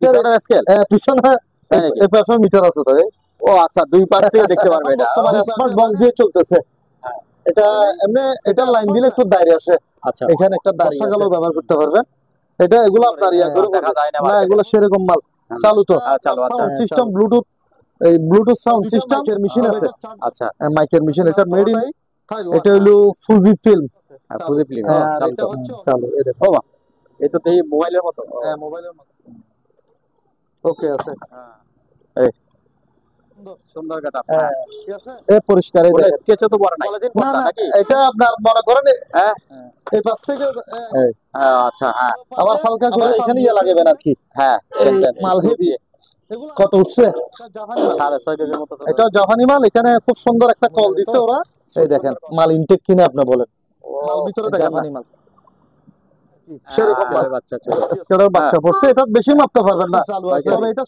পিছনে স্কেল, পিছনে এই পাশে মিটার আছে তো। ও আচ্ছা, দুই পাশ থেকে দেখতে পারবে এটা। তোমার স্মার্ট বক্স দিয়ে চলতেছে। এটা এমনি এটা লাইন দিলে একটু দাঁড়িয়ে আসে। আচ্ছা, এখানে একটা দাঁড়িয়ে গেল ব্যবহার করতে পারবেন। এটা এগুলো আপনার ইয়া করে দেখা যায় না না, এগুলো সেরকম মাল। চালু তো চালু। আচ্ছা, সাউন্ড সিস্টেম ব্লুটুথ, এই ব্লুটুথ সাউন্ড সিস্টেম এর মেশিন আছে। আচ্ছা, মাইকের মেশিন, এটা মেড ইন, এটা হলো ফুজি ফিল্ম। ফুজি ফিল্ম চালু তো। চালু এই দেখো। ও বাহ, এই তো এই মোবাইলের মতো। হ্যাঁ, মোবাইলের মতো। ওকে আছে। হ্যাঁ, সুন্দর কাটা। হ্যাঁ, ঠিক আছে। এই পরিষ্কার এই দেখেন। স্কেচও তো বড় নাই না না, নাকি? এটা আপনার মনে করেন হ্যাঁ, এই পাশ থেকে আচ্ছা, হ্যাঁ, আবার হালকা করে এখানে ইয়া লাগাবেন আর কি। হ্যাঁ, এই মাল হেভি কত উঠছে? 6.5 কেজির মতো। এটা জাপানি মাল। এখানে খুব সুন্দর একটা কল দিছে ওরা। এই দেখেন মাল ইনটেক কিনা আপনি বলেন। মাল ভিতরে দেখেন জাপানি মাল। সেরকম মাল বাচ্চা স্কেলের বাচ্চা পড়ছে। এটা বেশি মাপতে পারবেন না, তবে এটা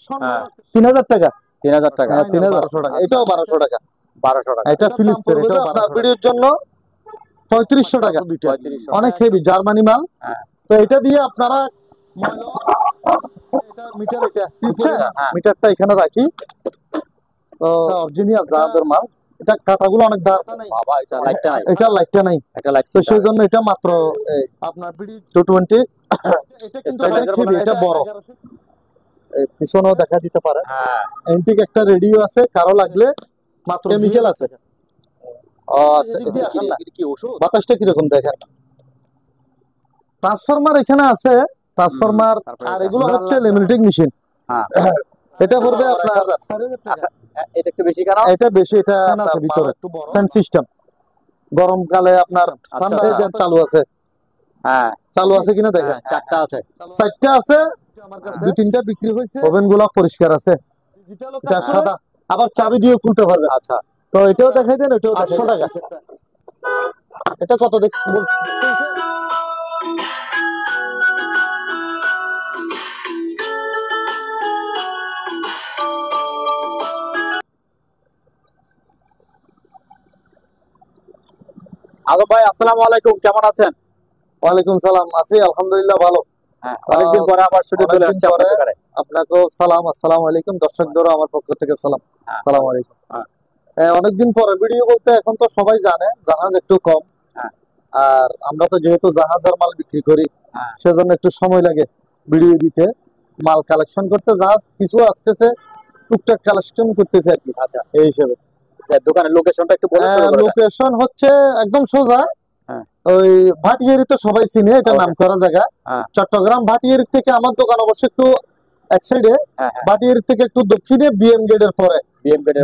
3000 টাকা। 3000 টাকা। হ্যাঁ, 1200 টাকা। এটাও 1200 টাকা। 1200 টাকা। এটা ফিলিপসের, এটাও আপনার ভিডিওর জন্য 3500 টাকা। অনেক হেভি জার্মানি মাল। তো এটা দিয়ে আপনারা এটা মিটার, এটা বুঝছেন, মিটারটা এখানে রাখি। তো অরিজিনাল জাহাজের মাল। এটা কাটাগুলো অনেক দাম। বাবা, এটা লাইটটা নাই। এটা লাইটটা নাই, এটা লাইট তো সেই জন্য এটা মাত্র আপনার বিডি 220। এটা কিন্তু অনেক হেভি, এটা বড়। এই পিছনেও দেখা দিতে পারে। হ্যাঁ, এন্টিক একটা রেডিও আছে, কারো লাগলে মাত্র কেমিক্যাল আছে। আচ্ছা, এটা কি ওষুধ? বাতাসটা কিরকম দেখেন। ট্রান্সফরমার এখানে আছে, ট্রান্সফরমার। আর এগুলো হচ্ছে লেমিনেটিং মেশিন। হ্যাঁ, এটা পড়বে আপনার এটা একটু বেশি কেন? এটা বেশি, এটা আছে ভিতরে ফ্যান সিস্টেম। গরমকালে আপনার ঠান্ডা হয়ে যায়। চালু আছে, হ্যাঁ, চালু আছে কিনা দেখেন। 4টা আছে। 4টা আছে, 2-3টা বিক্রি হয়েছে। ওভেন গুলো পরিষ্কার আছে, এটা সাদা। আবার চাবি দিয়ে খুলতে পারবে। আচ্ছা, তো এটাও দেখাই দেন, এটাও 800 টাকা। এটা কত দেখছি বলছি। আজম ভাই, আসসালামু আলাইকুম, কেমন আছেন? ওয়ালাইকুম সালাম, আছি আলহামদুলিল্লাহ ভালো। হ্যাঁ, অনেকদিন পরে আবার শুরু চলে আসছে আপনার দোকানে। আপনাকেও সালাম, আসসালামু আলাইকুম। দর্শকদেরও আমার পক্ষ থেকে সালাম, আসসালামু আলাইকুম। অনেকদিন পরে ভিডিও বলতে, এখন তো সবাই জানে জাহাজ একটু কম। আর আমরা তো যেহেতু জাহাজের মাল বিক্রি করি, সেজন্য একটু সময় লাগে ভিডিও দিতে, মাল কালেকশন করতে। জাহাজ কিছু আসতেছে, টুকটাক কালেকশন করতেছে আর কি। আচ্ছা, এই হিসেবে দোকানের লোকেশনটা একটু বলে শুরু করেন। লোকেশন হচ্ছে একদম সোজা, ওই ভাটিয়ারি তো সবাই চিনে, এটা নাম করা জায়গা। চট্টগ্রাম ভাটিয়ারি থেকে আমার দোকান অবশ্য একটু এক সাইডে। ভাটিয়ারি থেকে একটু দক্ষিণে, বিএম গেটের পরে।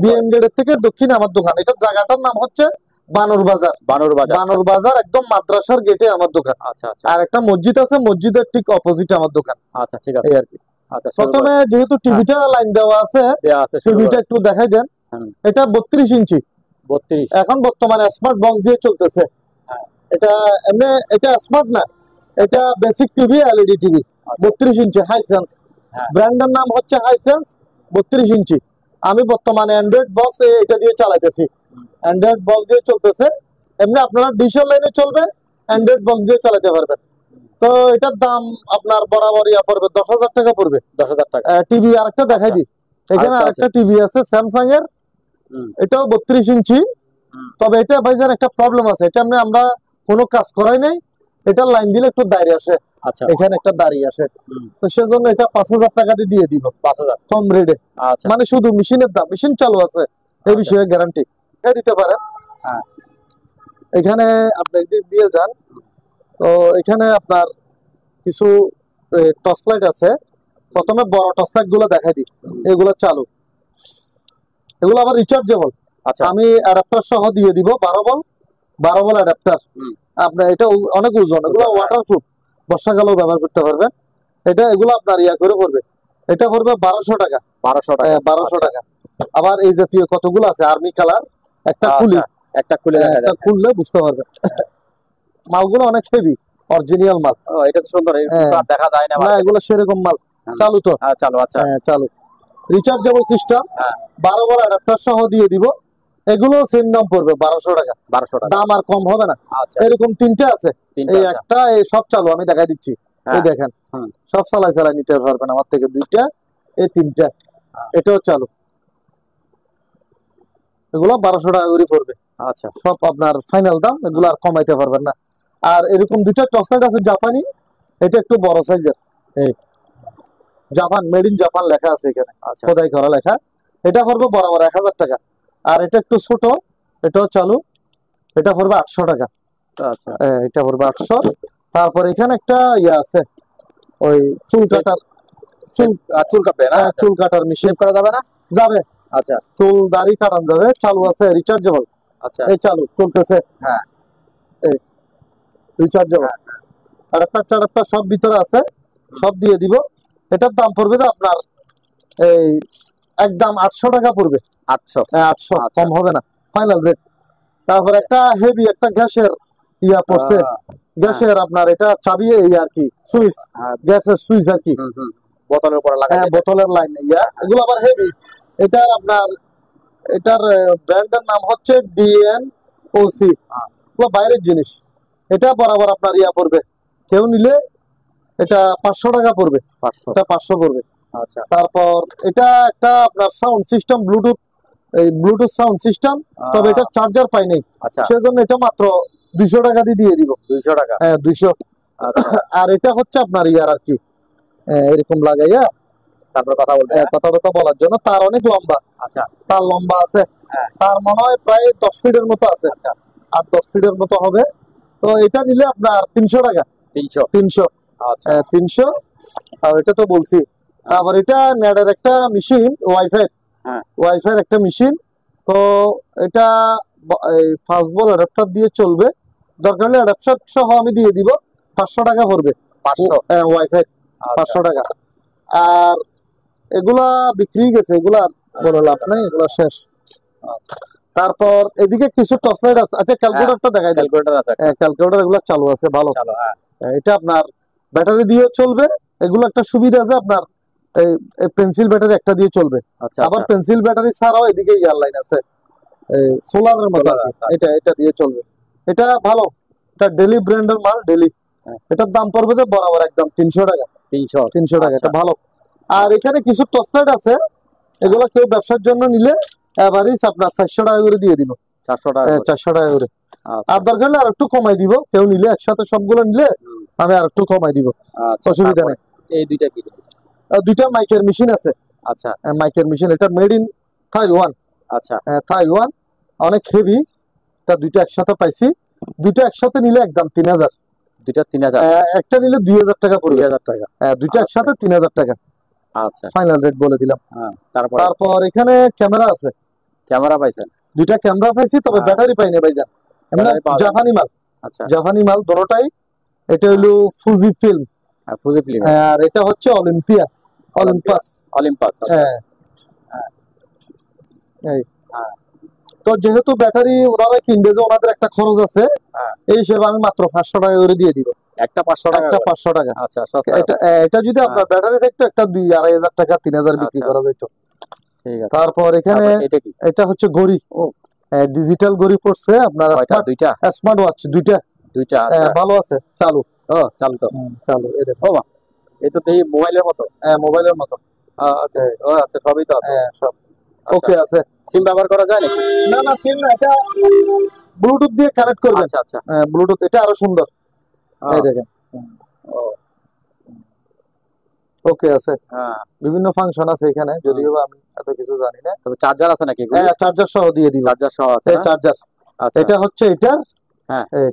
বিএম গেটের থেকে দক্ষিণে আমার দোকান। এটা জায়গাটার নাম হচ্ছে বানর বাজার। বানর বাজার একদম মাদ্রাসার গেটে আমার দোকান। আর একটা মসজিদ আছে, মসজিদের ঠিক অপোজিটে আমার দোকান। আচ্ছা, ঠিক আছে। এই আর কি। প্রথমে যেহেতু টিভিটা লাইন দেওয়া আছে, টিভিটা একটু দেখাই দেন। এটা 32 ইঞ্চি। 32 এখন বর্তমানে স্মার্ট বক্স দিয়ে চলতেছে। এটা এমনি, এটা স্মার্ট না, এটা বেসিক টিভি, এলইডি টিভি। 32 ইঞ্চি হাইসেন্স, ব্র্যান্ডের নাম হচ্ছে হাইসেন্স। 32 ইঞ্চি। আমি বর্তমানে অ্যান্ড্রয়েড বক্স এটা দিয়ে চালাইতেছি। অ্যান্ড্রয়েড বক্স দিয়ে চলতেছে। এমনি আপনারা ডিজিটাল লাইনে চলবে, অ্যান্ড্রয়েড বক্স দিয়ে চালাতে পারবেন। তো এটার দাম আপনার বরাবর ইয়া পড়বে 10,000 টাকা পড়বে। 10,000 টাকা। টিভি আরেকটা দেখাই দিই। এখানে আরেকটা টিভি আছে স্যামসাং এর, এটাও 32 ইঞ্চি। তবে এটা ভাইজান একটা প্রবলেম আছে, এটা আমরা কোনো কাজ করাই নাই। এটা লাইন দিলে একটু দাঁড়িয়ে আসে, এখানে একটা দাঁড়িয়ে আসে। তো সেজন্য এটা 5,000 টাকা দিয়ে দিব, 5,000 কম রেটে। মানে শুধু মেশিনের দাম, মেশিন চালু আছে, এই বিষয়ে গ্যারান্টি দিতে পারেন। এখানে আপনি দিক দিয়ে যান, তো এখানে আপনার কিছু টর্চ লাইট আছে। প্রথমে বড় টর্চ লাইট গুলো দেখাই দিই, এগুলো চালু, এগুলো আবার রিচার্জেবল। আমি অ্যাডাপ্টার সহ দিয়ে দিব, 12 বল অ্যাডাপ্টার। আপনার এটা অনেক ওজন, এগুলো ওয়াটারপ্রুফ, বর্ষাকালেও ব্যবহার করতে পারবেন। এগুলো আপনার ইয়া করে পড়বে, এটা পড়বে 1200 টাকা। 1200 টাকা। আবার এই জাতীয় কতগুলো আছে, আর্মি কালার। একটা খুললে বুঝতে পারবেন। মালগুলো অনেক হেভি, অরিজিনাল মাল। এটা তো সুন্দর, দেখা যায় না, এগুলো সেরকম মাল। চালু তো? চালু। আচ্ছা, চালু। রিচার্জেবল সিস্টেম, 12 বল অ্যাডাপ্টার সহ দিয়ে দিব। এগুলো সেম দাম পড়বে 1200 টাকা। দাম আর কম হবে না। এরকম 3টে আছে, এই একটা, এই সব চালু, আমি দেখাই দিচ্ছি। এই দেখেন হুম। সব চালাই চালাই নিতে পারবেন আমার থেকে, দুইটা এই তিনটা, এটাও চালু। এগুলো 1200 টাকা করে পড়বে। আচ্ছা সব আপনার ফাইনাল দাম, এগুলো আর কমাইতে পারবেন না। আর এরকম দুইটা টর্চ লাইট আছে জাপানি, এটা একটু বড় সাইজের, এই জাপান, মেড ইন জাপান লেখা আছে এখানে, আচ্ছা খোদাই করা লেখা। এটা পড়বে বরাবর 1000 টাকা। আর এটা একটু ছোট, এটাও চালু, এটা পড়বে 800 টাকা। আচ্ছা এটা পড়বে 800। তারপর এখানে একটা ইয়ে আছে, ওই চুল কাটার, চুল কাটবে না? চুল কাটার মেশিন শেভ করা যাবে না? যাবে, আচ্ছা চুল দাড়ি কাটান যাবে, চালু আছে, রিচার্জেবল। আচ্ছা এই চালু চলতেছে, হ্যাঁ এই রিচার্জেবল। আরেকটা সব ভিতরে আছে, সব দিয়ে দিব। এটার দাম পড়বে যে আপনার এই একদম 800 টাকা পড়বে। 800? 800, আচ্ছা। কম হবে না, ফাইনাল রেট। তারপর একটা হেভি একটা গ্যাসের ইয়া পড়ছে, গ্যাসের আপনার এটা চাবি এই আর কি, সুইচ, গ্যাসের সুইচ আর কি, বোতলের উপরে লাগাই হ্যাঁ বোতলের লাইন ইয়া, এগুলো আবার হেভি। এটার আপনার এটার ব্র্যান্ডের নাম হচ্ছে DNOC, এগুলো বাইরের জিনিস। এটা বরাবর আপনার ইয়া পড়বে, কেউ নিলে এটা 500 টাকা পড়বে, 500? এটা 500 পড়বে। আচ্ছা তারপর এটা একটা আপনার সাউন্ড সিস্টেম, ব্লুটুথ, এই ব্লুটুথ সাউন্ড সিস্টেম, তবে এটা চার্জার পাই নাই, আচ্ছা সেজন্য এটা মাত্র 200 টাকা দিয়ে দিব। 200 টাকা? হ্যাঁ 200। আচ্ছা আর এটা হচ্ছে আপনার ইয়ার আর কি, এরকম লাগাইয়া তারপর কথা বলতে কথা বলার জন্য, তার অনেক লম্বা, আচ্ছা তার লম্বা আছে, হ্যাঁ তার মনে হয় প্রায় 10 ফিটের মতো আছে, আচ্ছা আর 10 ফিটের মতো হবে। তো এটা নিলে আপনার 300 টাকা। 300? আচ্ছা 300। আর এটা তো বলছি। আবার এটা নেটের একটা মেশিন, ওয়াইফাই, হ্যাঁ ওয়াইফাই একটা মেশিন। তো এটা এই ফাস্টবল অ্যাডাপ্টার দিয়ে চলবে, দরকার হলে অ্যাডাপ্টার সহ আমি দিয়ে দিব, 500 টাকা পড়বে 500? ওয়াইফাই, 500 টাকা। আর এগুলা বিক্রি গেছে, এগুলা আর বড় লাভ নাই, এগুলা শেষ। তারপর এদিকে কিছু টর্চ লাইট আছে। আচ্ছা ক্যালকুলেটরটা দেখাই দেন। ক্যালকুলেটর আছে? ক্যালকুলেটর এগুলা চালু আছে, ভালো। চলো হ্যাঁ এটা আপনার ব্যাটারি দিয়ে চলবে। এগুলো একটা সুবিধা আছে আপনার, এই পেন্সিল ব্যাটারি একটা দিয়ে চলবে। আচ্ছা আবার পেন্সিল ব্যাটারি ছাড়াও এদিকে ইয়ার লাইন আছে, সোলারের মতো আর কি। এটা দিয়ে চলবে, এটা ভালো, এটা ডেলি ব্র্যান্ডের মাল, ডেলি। এটার দাম পড়বে যে বরাবর একদম 300 টাকা। 300 টাকা, এটা ভালো। আর এখানে কিছু টর্চ লাইট আছে, এগুলো কেউ ব্যবসার জন্য নিলে এভারেজ আপনার 400 টাকা করে দিয়ে দিব। 400 টাকা? 400 টাকা করে। আর দরকার হলে আর একটু কমাই দিব, কেউ নিলে একসাথে সবগুলো নিলে আমি আর একটু কমাই দিব, অসুবিধা নেই। এই দুইটা কি জিনিস? দুইটা মাইকের মেশিন আছে। আচ্ছা মাইকের মেশিন, এটা মেড ইন থাইওয়ান। আচ্ছা থাইওয়ান, অনেক হেভি। এটা দুইটা একসাথে পাইছি, দুইটা একসাথে নিলে একদম 3000। দুইটা 3000? একটা নিলে 2000 টাকা পড়বে। 2000 টাকা? দুইটা একসাথে 3000 টাকা। আচ্ছা ফাইনাল রেট বলে দিলাম। তারপর এখানে ক্যামেরা আছে। ক্যামেরা পাইছেন? দুইটা ক্যামেরা পাইছি, তবে ব্যাটারি পাইনি ভাইজান, জাপানি মাল। আচ্ছা জাপানি মাল দুটোটাই। এটা হলো ফুজি ফিল্ম, ফুজি ফিল্ম। আর এটা হচ্ছে অলিম্পিয়া, অলিম্পাস। হ্যাঁ এই তো যেহেতু ব্যাটারি ওনারা কিনবে, যে ওনাদের একটা খরচ আছে, এই হিসেবে আমি মাত্র 500 টাকা করে দিয়ে দিব। একটা 500 টাকা? একটা 500 টাকা। আচ্ছা এটা যদি আপনার ব্যাটারি থাকতো, একটা 2-2.5 টাকা 3000 বিক্রি করা যেত। ঠিক আছে। তারপর এখানে এটা হচ্ছে ঘড়ি, ডিজিটাল ঘড়ি পড়ছে আপনার, দুইটা স্মার্ট ওয়াচ, দুইটা ভালো আছে, চালু। চালু তো? চালু, এই দেখো, এই তো দেখি মোবাইলের মতো। মোবাইলের মতো। আচ্ছা আচ্ছা, সবই তো আছে? সব ওকে আছে। সিম ব্যবহার করা যায় নাকি? না সিম না, এটা ব্লুটুথ দিয়ে কানেক্ট করবেন। আচ্ছা আচ্ছা ব্লুটুথ, এটা আরো সুন্দর, এই দেখেন। ওকে আছে, বিভিন্ন ফাংশন আছে এখানে, যদিও আমি এত কিছু জানি না। তবে চার্জার আছে নাকি? চার্জার সহ দিয়ে দিব। চার্জার সহ আছে? চার্জার। এটা হচ্ছে এটার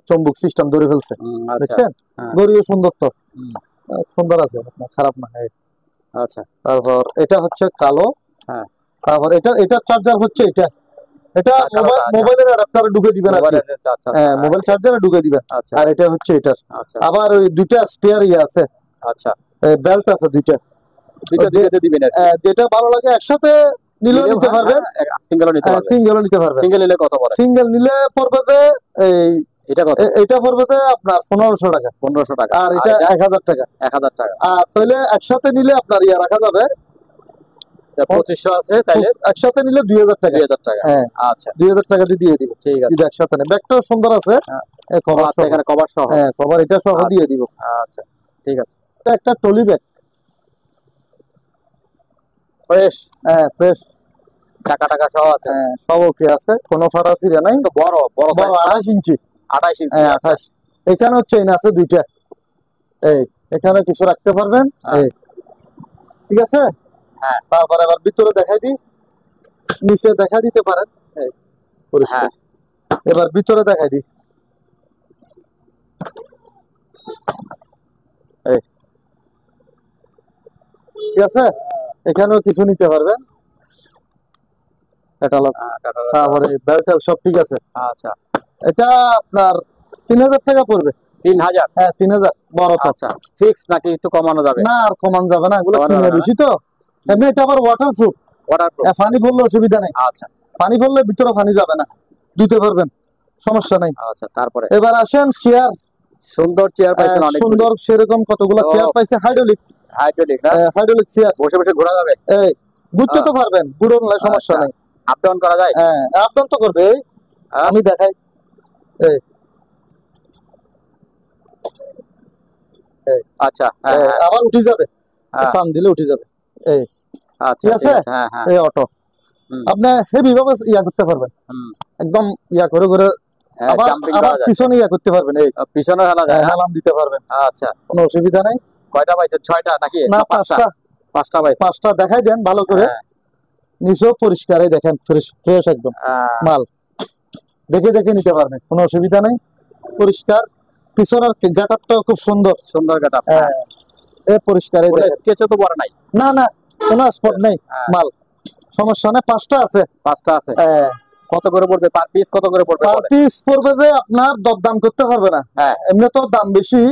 চুম্বক সিস্টেম ধরে ফেলছে, দেখছেন? গড়িও সুন্দর তো, সুন্দর আছে, খারাপ না। আচ্ছা তারপর এটা হচ্ছে কালো। তারপর এটা চার্জার হচ্ছে এটা, এটা মোবাইলের অ্যাডাপ্টারে ঢুকে দিবেন আর কি। মোবাইল চার্জারে ঢুকে দিবেন। আর এটা হচ্ছে এটার। আবার ওই দুইটা স্পেয়ার আছে। আচ্ছা বেল্ট আছে দুইটা দিবেন। যেটা ভালো লাগে একসাথে নিলেও নিতে পারবেন, সিঙ্গেলও নিতে পারবেন। সিঙ্গেল নিলে কত পড়ে? সিঙ্গেল নিলে পড়বে যে এই এটা পড়বে যে আপনার 1500 টাকা। 1500 টাকা। আর এটা 1000 টাকা। 1000 টাকা। আর তাহলে একসাথে নিলে আপনার রাখা যাবে 2500 আছে, তাইলে একসাথে নিলে 2000 টাকা। 2000 টাকা। হ্যাঁ আচ্ছা, 2000 টাকা দিয়ে দিব। ঠিক আছে, যদি একসাথে নেন। ব্যাগটাও সুন্দর আছে, কভার সহ। এখানে কভার সহ? হ্যাঁ কভার এটা সহ দিয়ে দিব। আচ্ছা ঠিক আছে। একটা টলি ব্যাগ, ফ্রেশ, হ্যাঁ ফ্রেশ, টাকা টাকা সহ আছে। হ্যাঁ সব ওকে আছে, কোনো ফাটা ছিঁড়ে নাই। তো বড় বড় বড় 28 ইঞ্চি, 28 ইঞ্চি। হ্যাঁ 28। এখানেও চেইন আছে দুইটা, এই এখানে কিছু রাখতে পারবেন, এই ঠিক আছে। হ্যাঁ তারপর আবার ভিতরে দেখাই দিই, নিচে দেখা দিতে পারেন, এই পরিষ্কার। এবার ভিতরে দেখাই দিই, এই ঠিক আছে। এখানেও কিছু নিতে পারবেন, ক্যাটালগ, তারপরে বেল্ট সব ঠিক আছে। আচ্ছা, এটা আপনার 3000 টাকা পড়বে। 3000? হ্যাঁ 3000 বড় তো। আচ্ছা, ফিক্স নাকি একটু কমানো যাবে? না আর কমান যাবে না, এগুলো কমানো কিনে যাবে না? বেশি তো। এমনি এটা আবার ওয়াটারপ্রুফ, ওয়াটারপ্রুফ। পানি পড়লে অসুবিধা নেই। আচ্ছা পানি পড়লে ভিতরে পানি যাবে না, দিতে পারবেন, সমস্যা নাই। আচ্ছা, তারপরে এবার আসেন চেয়ার, সুন্দর চেয়ার পাইছেন অনেক সুন্দর সেরকম কতগুলো চেয়ার পাইছে, হাইড্রোলিক, হাইড্রোলিক না? হাইড্রোলিক চেয়ার, বসে বসে ঘোরা যাবে? এই ঘুরতে তো পারবেন, ঘুরন না, সমস্যা নাই। আপ ডাউন করা যায়? হ্যাঁ আপ ডাউন তো করবে, এই আমি দেখাই, এই আচ্ছা, আবার উঠে যাবে, টান দিলে উঠে যাবে, এই আচ্ছা ঠিক আছে। হ্যাঁ হ্যাঁ, এই অটো আপনি হেভি ভাবে ইয়া করতে পারবেন, একদম ইয়া করে করে, আবার আবার পিছনে ইয়া করতে পারবেন, এই পিছনে হেলা যায়, হেলান দিতে পারবেন। আচ্ছা, কোনো অসুবিধা নাই। কয়টা পাইছেন? 6টা নাকি? না 5টা, 5টা পাইছেন। 5টা দেখাই দেন ভালো করে, নিচেও পরিষ্কারই দেখেন, ফ্রেশ ফ্রেশ একদম মাল, দেখে দেখে নিতে পারবেন, কোনো অসুবিধা নাই, পরিষ্কার। পিছনের গেটআপটাও খুব সুন্দর, সুন্দর গেটআপ, এ পরিষ্কারই দেখেন, স্কেচও তো বড় নাই, না না কোনো স্পট নেই, মাল সমস্যা নেই। 5টা আছে, 5টা আছে। কত করে পড়বে পার পিস? কত করে পড়বে পার পিস? পড়বে যে আপনার দরদাম করতে পারবে না, এমনি তো দাম বেশি,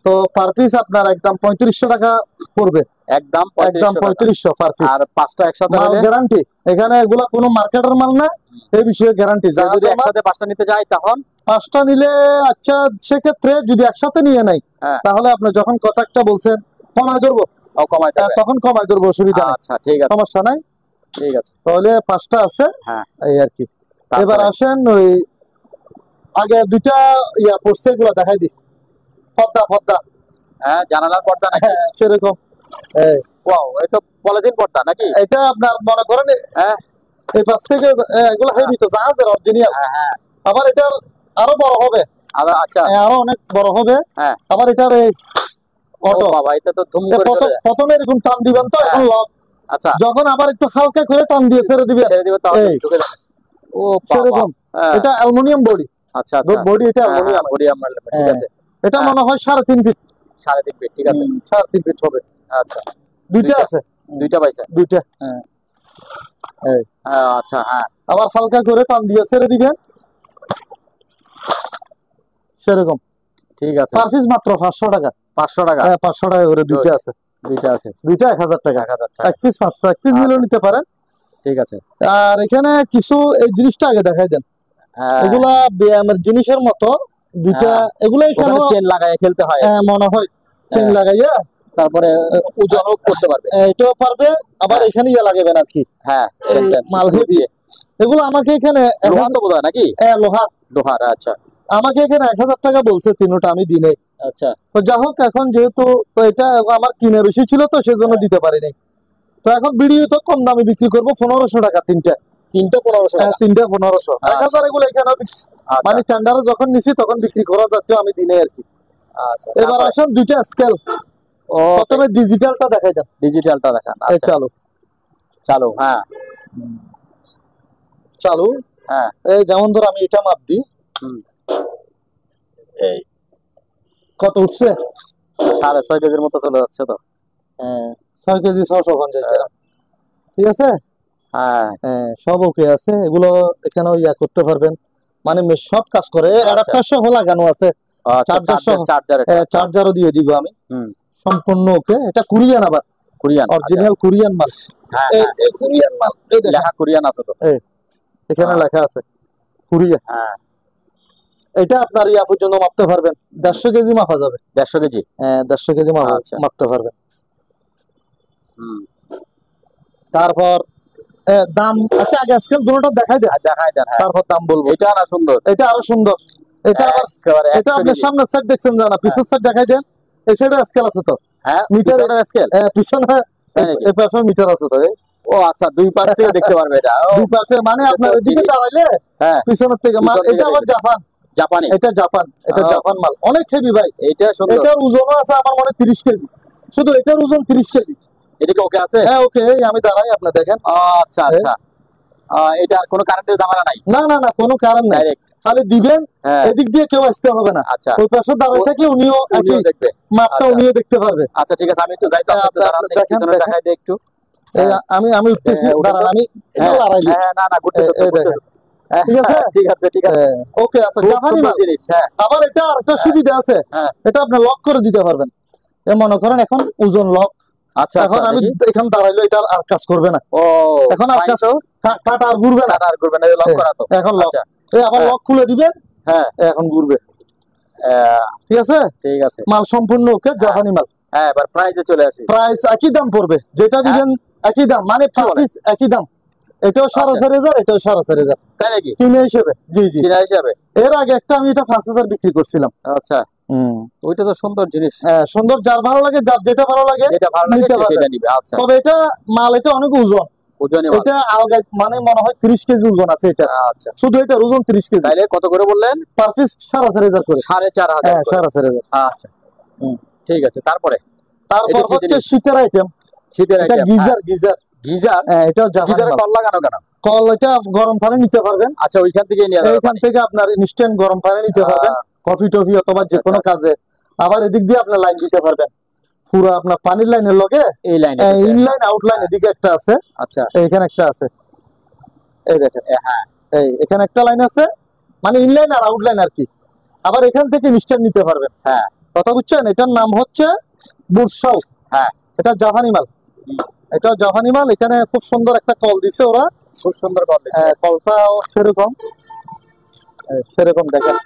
তো পার পিস আপনার একদম 3500 টাকা পড়বে, একদম 3500 পার পিস। আর 5টা একসাথে মাল গ্যারান্টি, এখানে এগুলা কোনো মার্কেটের মাল না, এই বিষয়ে গ্যারান্টি। যদি একসাথে 5টা নিতে যাই তখন? 5টা নিলে আচ্ছা, সেক্ষেত্রে যদি একসাথে নিয়ে নাই তাহলে আপনি যখন কতটা বলছেন কমায় ধরবো, তখন কমায় ধরবো, অসুবিধা নেই। আচ্ছা ঠিক আছে, সমস্যা নাই, ঠিক আছে। তাহলে 5টা আছে, এই আর কি। এবার আসেন ওই আগে দুইটা ইয়া পড়ছে, এগুলো দেখাই দিই, পর্দা পর্দা, জানালার পর্দা নাকি? সেরকম, ওয়াও, এই তো পলিথিন পর্দা নাকি? এটা আপনার মনে করেন এই পাশ থেকে এগুলো হেভি তো, জাহাজের অরিজিনাল। আবার এটার আরো বড় হবে, আচ্ছা আরো অনেক বড় হবে। আবার এটার এই অটো, বাবা এটা তো ধুম করে চলে যায়। প্রথমে এরকম টান দিবেন তো, এখন লক, আচ্ছা যখন আবার একটু হালকা করে টান দিয়ে ছেড়ে দিবেন, তাহলে ঢুকে যাবে। ও সেরকম। এটা অ্যালুমিনিয়াম বডি, আচ্ছা আচ্ছা, বডি এটা অ্যালুমিনিয়াম, ঠিক আছে। এটা মনে হয় 3.5 ফিট, 3.5 ফিট, ঠিক আছে, 3.5 ফিট হবে। আচ্ছা, দুইটা আছে, দুইটা পাইছে, দুইটা। আচ্ছা, আবার হালকা করে টান দিয়ে ছেড়ে দিবেন, সেরকম, ঠিক আছে। পার পিস মাত্র 500 টাকা, 500 টাকা, 500 টাকা করে দুইটা আছে, দুইটা 1000 টাকা, এক পিস 500, এক পিস নিলেও নিতে পারেন, ঠিক আছে। আর এখানে কিছু এই জিনিসটা আগে দেখাই দেন, এগুলা ব্যায়ামের জিনিসের মতো দুইটা, এগুলা এখানে চেন লাগায় খেলতে হয় মনে হয়, চেন লাগাইয়া তারপরে ওজনও করতে পারবে, এটাও পারবে। আবার এখানে ইয়া লাগাবেন আর কি, মাল হেভি। এগুলো আমাকে এখানে লোহা তো বোধহয় নাকি? লোহার, লোহার, আচ্ছা। আমাকে এখানে 1000 টাকা বলছে তিনটা, আমি দিনে। আচ্ছা, তো যা হোক, এখন যেহেতু তো এটা আমার কিনে বেশি ছিল তো সেজন্য দিতে পারিনি, তো এখন ভিডিও তো কম দামে বিক্রি করবো, 1500 টাকা তিনটা, 1500 টাকা, 1500, 1000 এগুলো এখানে মানে টেন্ডারে যখন নিছি তখন বিক্রি করা যাচ্ছে আমি দিনে আর কি। আচ্ছা, এবার আসেন দুইটা স্কেল, প্রথমে ডিজিটালটা দেখাই দেন, ডিজিটালটা দেখান। চালু চালু, চালু, এই যেমন ধর আমি এটা মাপ দিই, এই কত উঠছে? 6.5 কেজির মতো চলে যাচ্ছে তো, 6 কেজি 650 গ্রাম, ঠিক আছে। সব ওকে আছে, এগুলো এখানেও ইয়া করতে পারবেন, মানে সব কাজ করে। অ্যাডাপ্টার সহ লাগানো আছে, চার্জারও দিয়ে দিব আমি, সম্পূর্ণ ওকে। এটা কোরিয়ান, আবার কোরিয়ান, অরিজিনাল কোরিয়ান মাল, এই কোরিয়ান মাল, এই লেখা কোরিয়ান আছে তো, এখানে লেখা আছে কোরিয়ান। এটা আপনার ইয়া পর্যন্ত মাপতে পারবেন, 150 কেজি মাপা যাবে, 150 কেজি, 150 কেজি মাপতে পারবেন। তারপর দাম, আচ্ছা আগে স্কেল দুটোটা দেখাই দেন, তারপর দাম বলবো। এটা আরো সুন্দর, এটা আরো সুন্দর, এটা আবার এটা আপনার সামনের সাইড দেখছেন জানা, পিছের সাইড দেখাই দেন, এই সাইডে স্কেল আছে তো, হ্যাঁ মিটার স্কেল, পিছনে তাই নাকি? এই পাশে মিটার আছে তো। ও আচ্ছা, দুই পাশ থেকে দেখতে পারবে এটা। ও, দুই পাশে মানে এটা আপনার তো এদিকে জিনিস। দাঁড়াইলে হ্যাঁ, পিছনের থেকে মাল, পিছন থেকে এটা আবার দেখবে। জাপান, জাপানি, এটা জাপান, এটা ও। জাপান মাল, অনেক হেভি ভাই। এটা সুন্দর। এটার ওজনও আছে আমার মনে হয় 30 কেজি, শুধু এটার ওজন 30 কেজি। এদিকে ওকে আছে? হ্যাঁ ওকে, এই আমি দাঁড়াই, আপনি দেখেন। ও আচ্ছা আচ্ছা, এটা কোনো কারেন্টের ঝামেলা নাই, না না না, কোনো কারণ নাই, ডাইরেক্ট। খালি দিবেন, হ্যাঁ, এদিক দিয়ে কেউ আসতে হবে না। আচ্ছা, ওই পাশে দাঁড়ায় থাকলে উনিও উনিও একই দেখবে। মাপটা আচ্ছা উনিও দেখতে পারবে। আচ্ছা, ঠিক আছে, আমি একটু যাই তো, আপনি একটু আপনি দাঁড়ান, দেখেন, পিছনে দেখেন। দেখাই দিই একটু। এই হ্যাঁ, আমি উঠতেছি, হ্যাঁ, উঠেন দাঁড়ান, তো। আমি এটা হ্যাঁ, লড়াই দিই। হ্যাঁ, না না, ঘুরতেছে তো, এই দেখেন, ঘুরতেছে। হ্যাঁ, ঠিক আছে, ঠিক আছে, ঠিক আছে। ওকে। আচ্ছা, খুব জাপানি সুন্দর মাল। জিনিস। হ্যাঁ, আবার এটা আরেকটা সুবিধা আছে, হ্যাঁ, এটা আপনি লক করে দিতে পারবেন। মনে করেন এখন ওজন লক, আচ্ছা এখন আচ্ছা, আমি দেখি। এখানে দাঁড়াইলে এটা আর কাজ করবে না, ও, এখন আর ফাইন কাজ তো, কাটা আর ঘুরবে না। কাটা আর করবেন না, লক করা তো। এখন লক, আচ্ছা, আবার হ্যাঁ, লক খুলে দিবেন, হ্যাঁ, এখন ঘুরবে। আহ, ঠিক আছে, ঠিক আছে। মাল সম্পূর্ণ ওকে, হ্যাঁ, জাপানি মাল। হ্যাঁ, এবার প্রাইজে চলে আসি। প্রাইস একই দাম পড়বে, যেটা হ্যাঁ, দিবেন একই দাম, মানে কি বলেন? পিস একই দাম। এটাও 4,500, এটাও 4,500 তাই নাকি? কিনে হিসেবে। জি জি, কিনা হিসাবে? এর আগে একটা আমি এটা 5,000 বিক্রি করছিলাম। আচ্ছা, ওইটা তো সুন্দর জিনিস। সুন্দর, যার ভালো লাগে, যার যেটা ভালো লাগে যেটা ভালো লাগে নিতে সে পারবেন। সেটা নিবে। আচ্ছা, তবে এটা মাল, এটা অনেক ওজন, ওজনই মাল। এটা আলগা, মানে মনে হয় 30 কেজি ওজন আছে এটা, আচ্ছা, শুধু এটার ওজন 30 কেজি। তাইলে কত করে বললেন? পার পিস 4,500 করে। 4,500 হ্যাঁ, করে। 4,500। আচ্ছা, ঠিক আছে। তারপরে তারপর এটা কি হচ্ছে জিনিস? শীতের আইটেম, শীতের এটা আইটেম। Geyser, geyser. গিজার? এটাও জাপানি গিজারে মাল। কল লাগানো কেন? কল, এটা গরম পানি নিতে পারবেন। আচ্ছা, ওইখান থেকে নিয়ে যাবে এইখান পানি। থেকে আপনার ইনস্ট্যান্ট গরম পানি নিতে পারবেন, কফি টফি অথবা আচ্ছা, যে কোনো আচ্ছা, কাজে। আবার এদিক দিয়ে আপনার লাইন দিতে পারবেন, পুরো আপনার পানির লাইনের লগে এই লাইনে ইনলাইন আউটলাইন এদিকে একটা আছে, আচ্ছা, এইখানে একটা আছে, এই দেখেন, হ্যাঁ, এই এখানে একটা লাইন আছে, মানে ইনলাইন আর আউটলাইন আর কি। আবার এখান থেকে ইনস্ট্যান্ট নিতে পারবেন। হ্যাঁ, কথা বুঝছেন? এটার নাম হচ্ছে বুরসাও। হ্যাঁ, এটা জাপানি মাল, এটা জাপানি মাল। এখানে খুব সুন্দর একটা কল দিছে ওরা, খুব সুন্দর কল দিচ্ছে। কলটাও সেরকম, সেরকম দেখেন,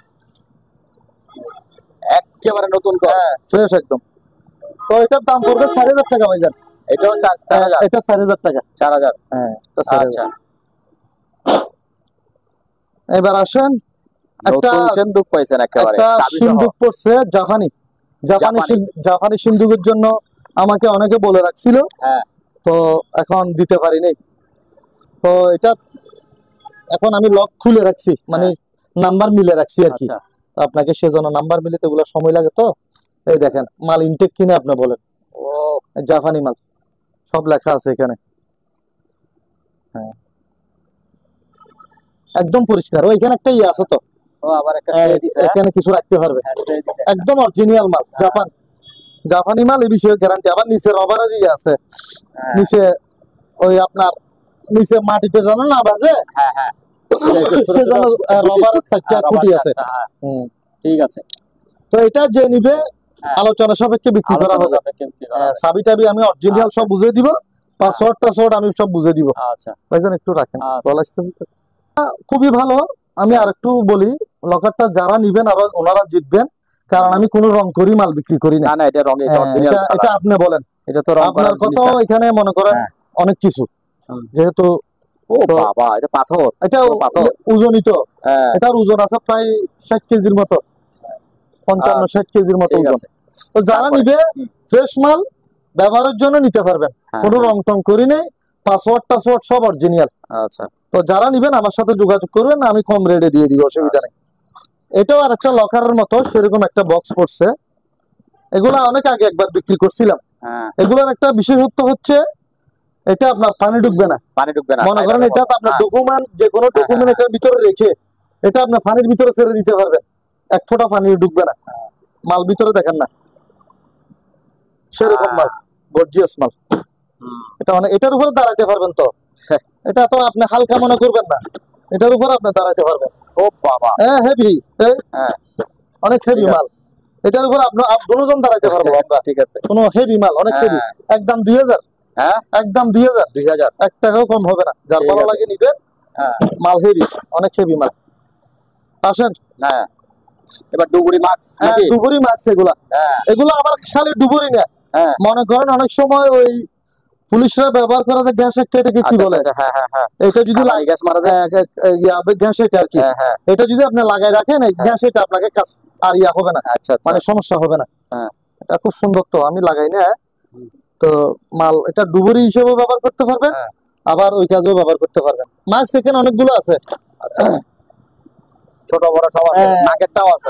একেবারে নতুন কল। হ্যাঁ ফ্রেশ একদম। তো এটার দাম পড়বে 4,000 টাকা ভাইজান। এটাও 4,000? এটা 4,000 টাকা। 4,000। হ্যাঁ, এটা 4,000। আচ্ছা, এবার আসেন, একটা নতুন সিন্দুক পাইছেন একেবারে, একটা চাবি সহ। সিন্দুক পড়ছে জাপানি, জাপানি জাপানি। জাপানি সিন্দুকের জন্য আমাকে অনেকে বলে রাখছিল, হ্যাঁ, তো এখন দিতে পারিনি। তো এটা এখন আমি লক খুলে রাখছি, মানে নাম্বার মিলে রাখছি আর কি। আচ্ছা, তো আপনাকে সেজন্য নাম্বার মিলিতে এগুলো সময় লাগে তো। এই দেখেন, মাল ইনটেক কিনে আপনি বলেন, ও জাপানি মাল, সব লেখা আছে এখানে। হ্যাঁ, একদম পরিষ্কার। ও এখানে একটা ইয়ে আছে তো, ও আবার একটা ট্রে দিছে। এখানে কিছু রাখতে পারবে, হ্যাঁ, ট্রে দিছে। একদম অরিজিনাল মাল, জাপান, জাপানি মাল, এই বিষয়ে গ্যারান্টি। আবার নিচে রবারের ইয়ে আছে, হ্যাঁ, নিচে ওই আপনার নিচে মাটিতে জানো না বাজে, হ্যাঁ, হ্যাঁ, সেজন্য রবারের চারটা খুঁটি আছে। হ্যাঁ, হুম। ঠিক আছে। তো এটা যে নিবে হ্যাঁ, আলোচনা সাপেক্ষে বিক্রি করা আলোচনা হবে। সাপেক্ষে বিক্রি করা হবে। চাবি টাবি আমি অরিজিনাল সব বুঝিয়ে দিব, পাসওয়ার্ড টাসওয়ার্ড আমি সব বুঝিয়ে দিব। আচ্ছা, ভাইজান একটু রাখেন, আচ্ছা। কল আসতেছে তো। খুবই ভালো। আমি আর একটু বলি, লকারটা যারা নিবেন আর ওনারা জিতবেন, কারণ আমি কোনো রং করি মাল বিক্রি করি না। না না, এটা রং, এটা অরিজিনাল এটা কালার। আপনি বলেন, এটা তো রং আপনার করার জিনিস কথাও না। এখানে মনে করেন হ্যাঁ। অনেক কিছু, হুম। যেহেতু ও বাবা, এটা পাথর। এটা ও পাথর। ওজনিত, হ্যাঁ, এটার ওজন আছে প্রায় 60 কেজির মতো, 55-60 কেজির মতো ঠিক ওজন। আছে। তো যারা তারপরে? নিবে হুম। ফ্রেশ মাল ব্যবহারের জন্য নিতে পারবেন, হ্যাঁ, কোনো হ্যাঁ। রং টং করি নেই, পাসওয়ার্ড টাসওয়ার্ড সব অরিজিনাল। আচ্ছা, তো যারা নিবেন আমার সাথে যোগাযোগ করবেন, আমি কম রেটে দিয়ে দিব, অসুবিধা নেই। এটাও আর একটা লকারের মতো সেরকম একটা বক্স পড়ছে, এগুলা অনেক আগে একবার বিক্রি করছিলাম। হ্যাঁ, এগুলোর একটা বিশেষত্ব হচ্ছে এটা আপনার পানি ঢুকবে না। পানি ঢুকবে না। মনে করেন এটা আপনার হ্যাঁ, ডকুমেন্ট, যে কোনো হ্যাঁ, ডকুমেন্ট এটার ভিতরে রেখে এটা আপনার পানির ভিতরে ছেড়ে দিতে পারবেন, এক ফোঁটা পানি ঢুকবে না। মাল ভিতরে দেখেন না, সেরকম মাল, গর্জিয়াস মাল। হুম। এটা অনেক, এটার উপরে দাঁড়াতে পারবেন তো, এটা তো আপনি হালকা মনে করবেন না, এটার উপর আপনি দাঁড়াতে পারবেন। ও বাবা, হ্যাঁ হেভি, হ্যাঁ, অনেক হেভি ঠিক আছে। মাল। এটার উপর আপনি দুজন দাঁড়াতে পারবো আমরা, ঠিক আছে। কোনো হেভি মাল, অনেক হেভি। হ্যাঁ। একদম 2,000, হ্যাঁ, একদম 2,000, 2,000। 1 টাকাও কম হবে না। যার ঠিক ভালো আছে। লাগে নিবেন, হ্যাঁ, মাল হেভি, অনেক হেভি মাল। আসেন, হ্যাঁ, এবার ডুবুরি মাছ নাকি? ডুবুরি মাছ এগুলা, হ্যাঁ, এগুলো আবার খালি ডুবুরি না। হ্যাঁ, মনে করেন অনেক সময় ওই পুলিশরা ব্যবহার করে যে গ্যাস, একটা এটাকে কি আচ্ছা, বলে, আচ্ছা, হ্যাঁ, হ্যাঁ, হ্যাঁ, এটা যদি কামাই গ্যাস মারা যায়। গ্যাস এটা আর কি, হ্যাঁ, হ্যাঁ, এটা যদি আপনি লাগাই রাখেন, এই গ্যাস এটা আপনাকে কাজ আর হবে না, আচ্ছা, আচ্ছা, মানে সমস্যা হবে না। হ্যাঁ, এটা খুব সুন্দর, তো আমি লাগাই না। হুম। তো মাল এটা ডুবুরি হিসেবেও ব্যবহার করতে পারবেন, হ্যাঁ। আবার ওই কাজেও ব্যবহার করতে পারবেন। মাস্ক এখানে অনেকগুলো আছে। আচ্ছা, ছোট বড় সব আছে, হ্যাঁ। নাকেরটাও আছে,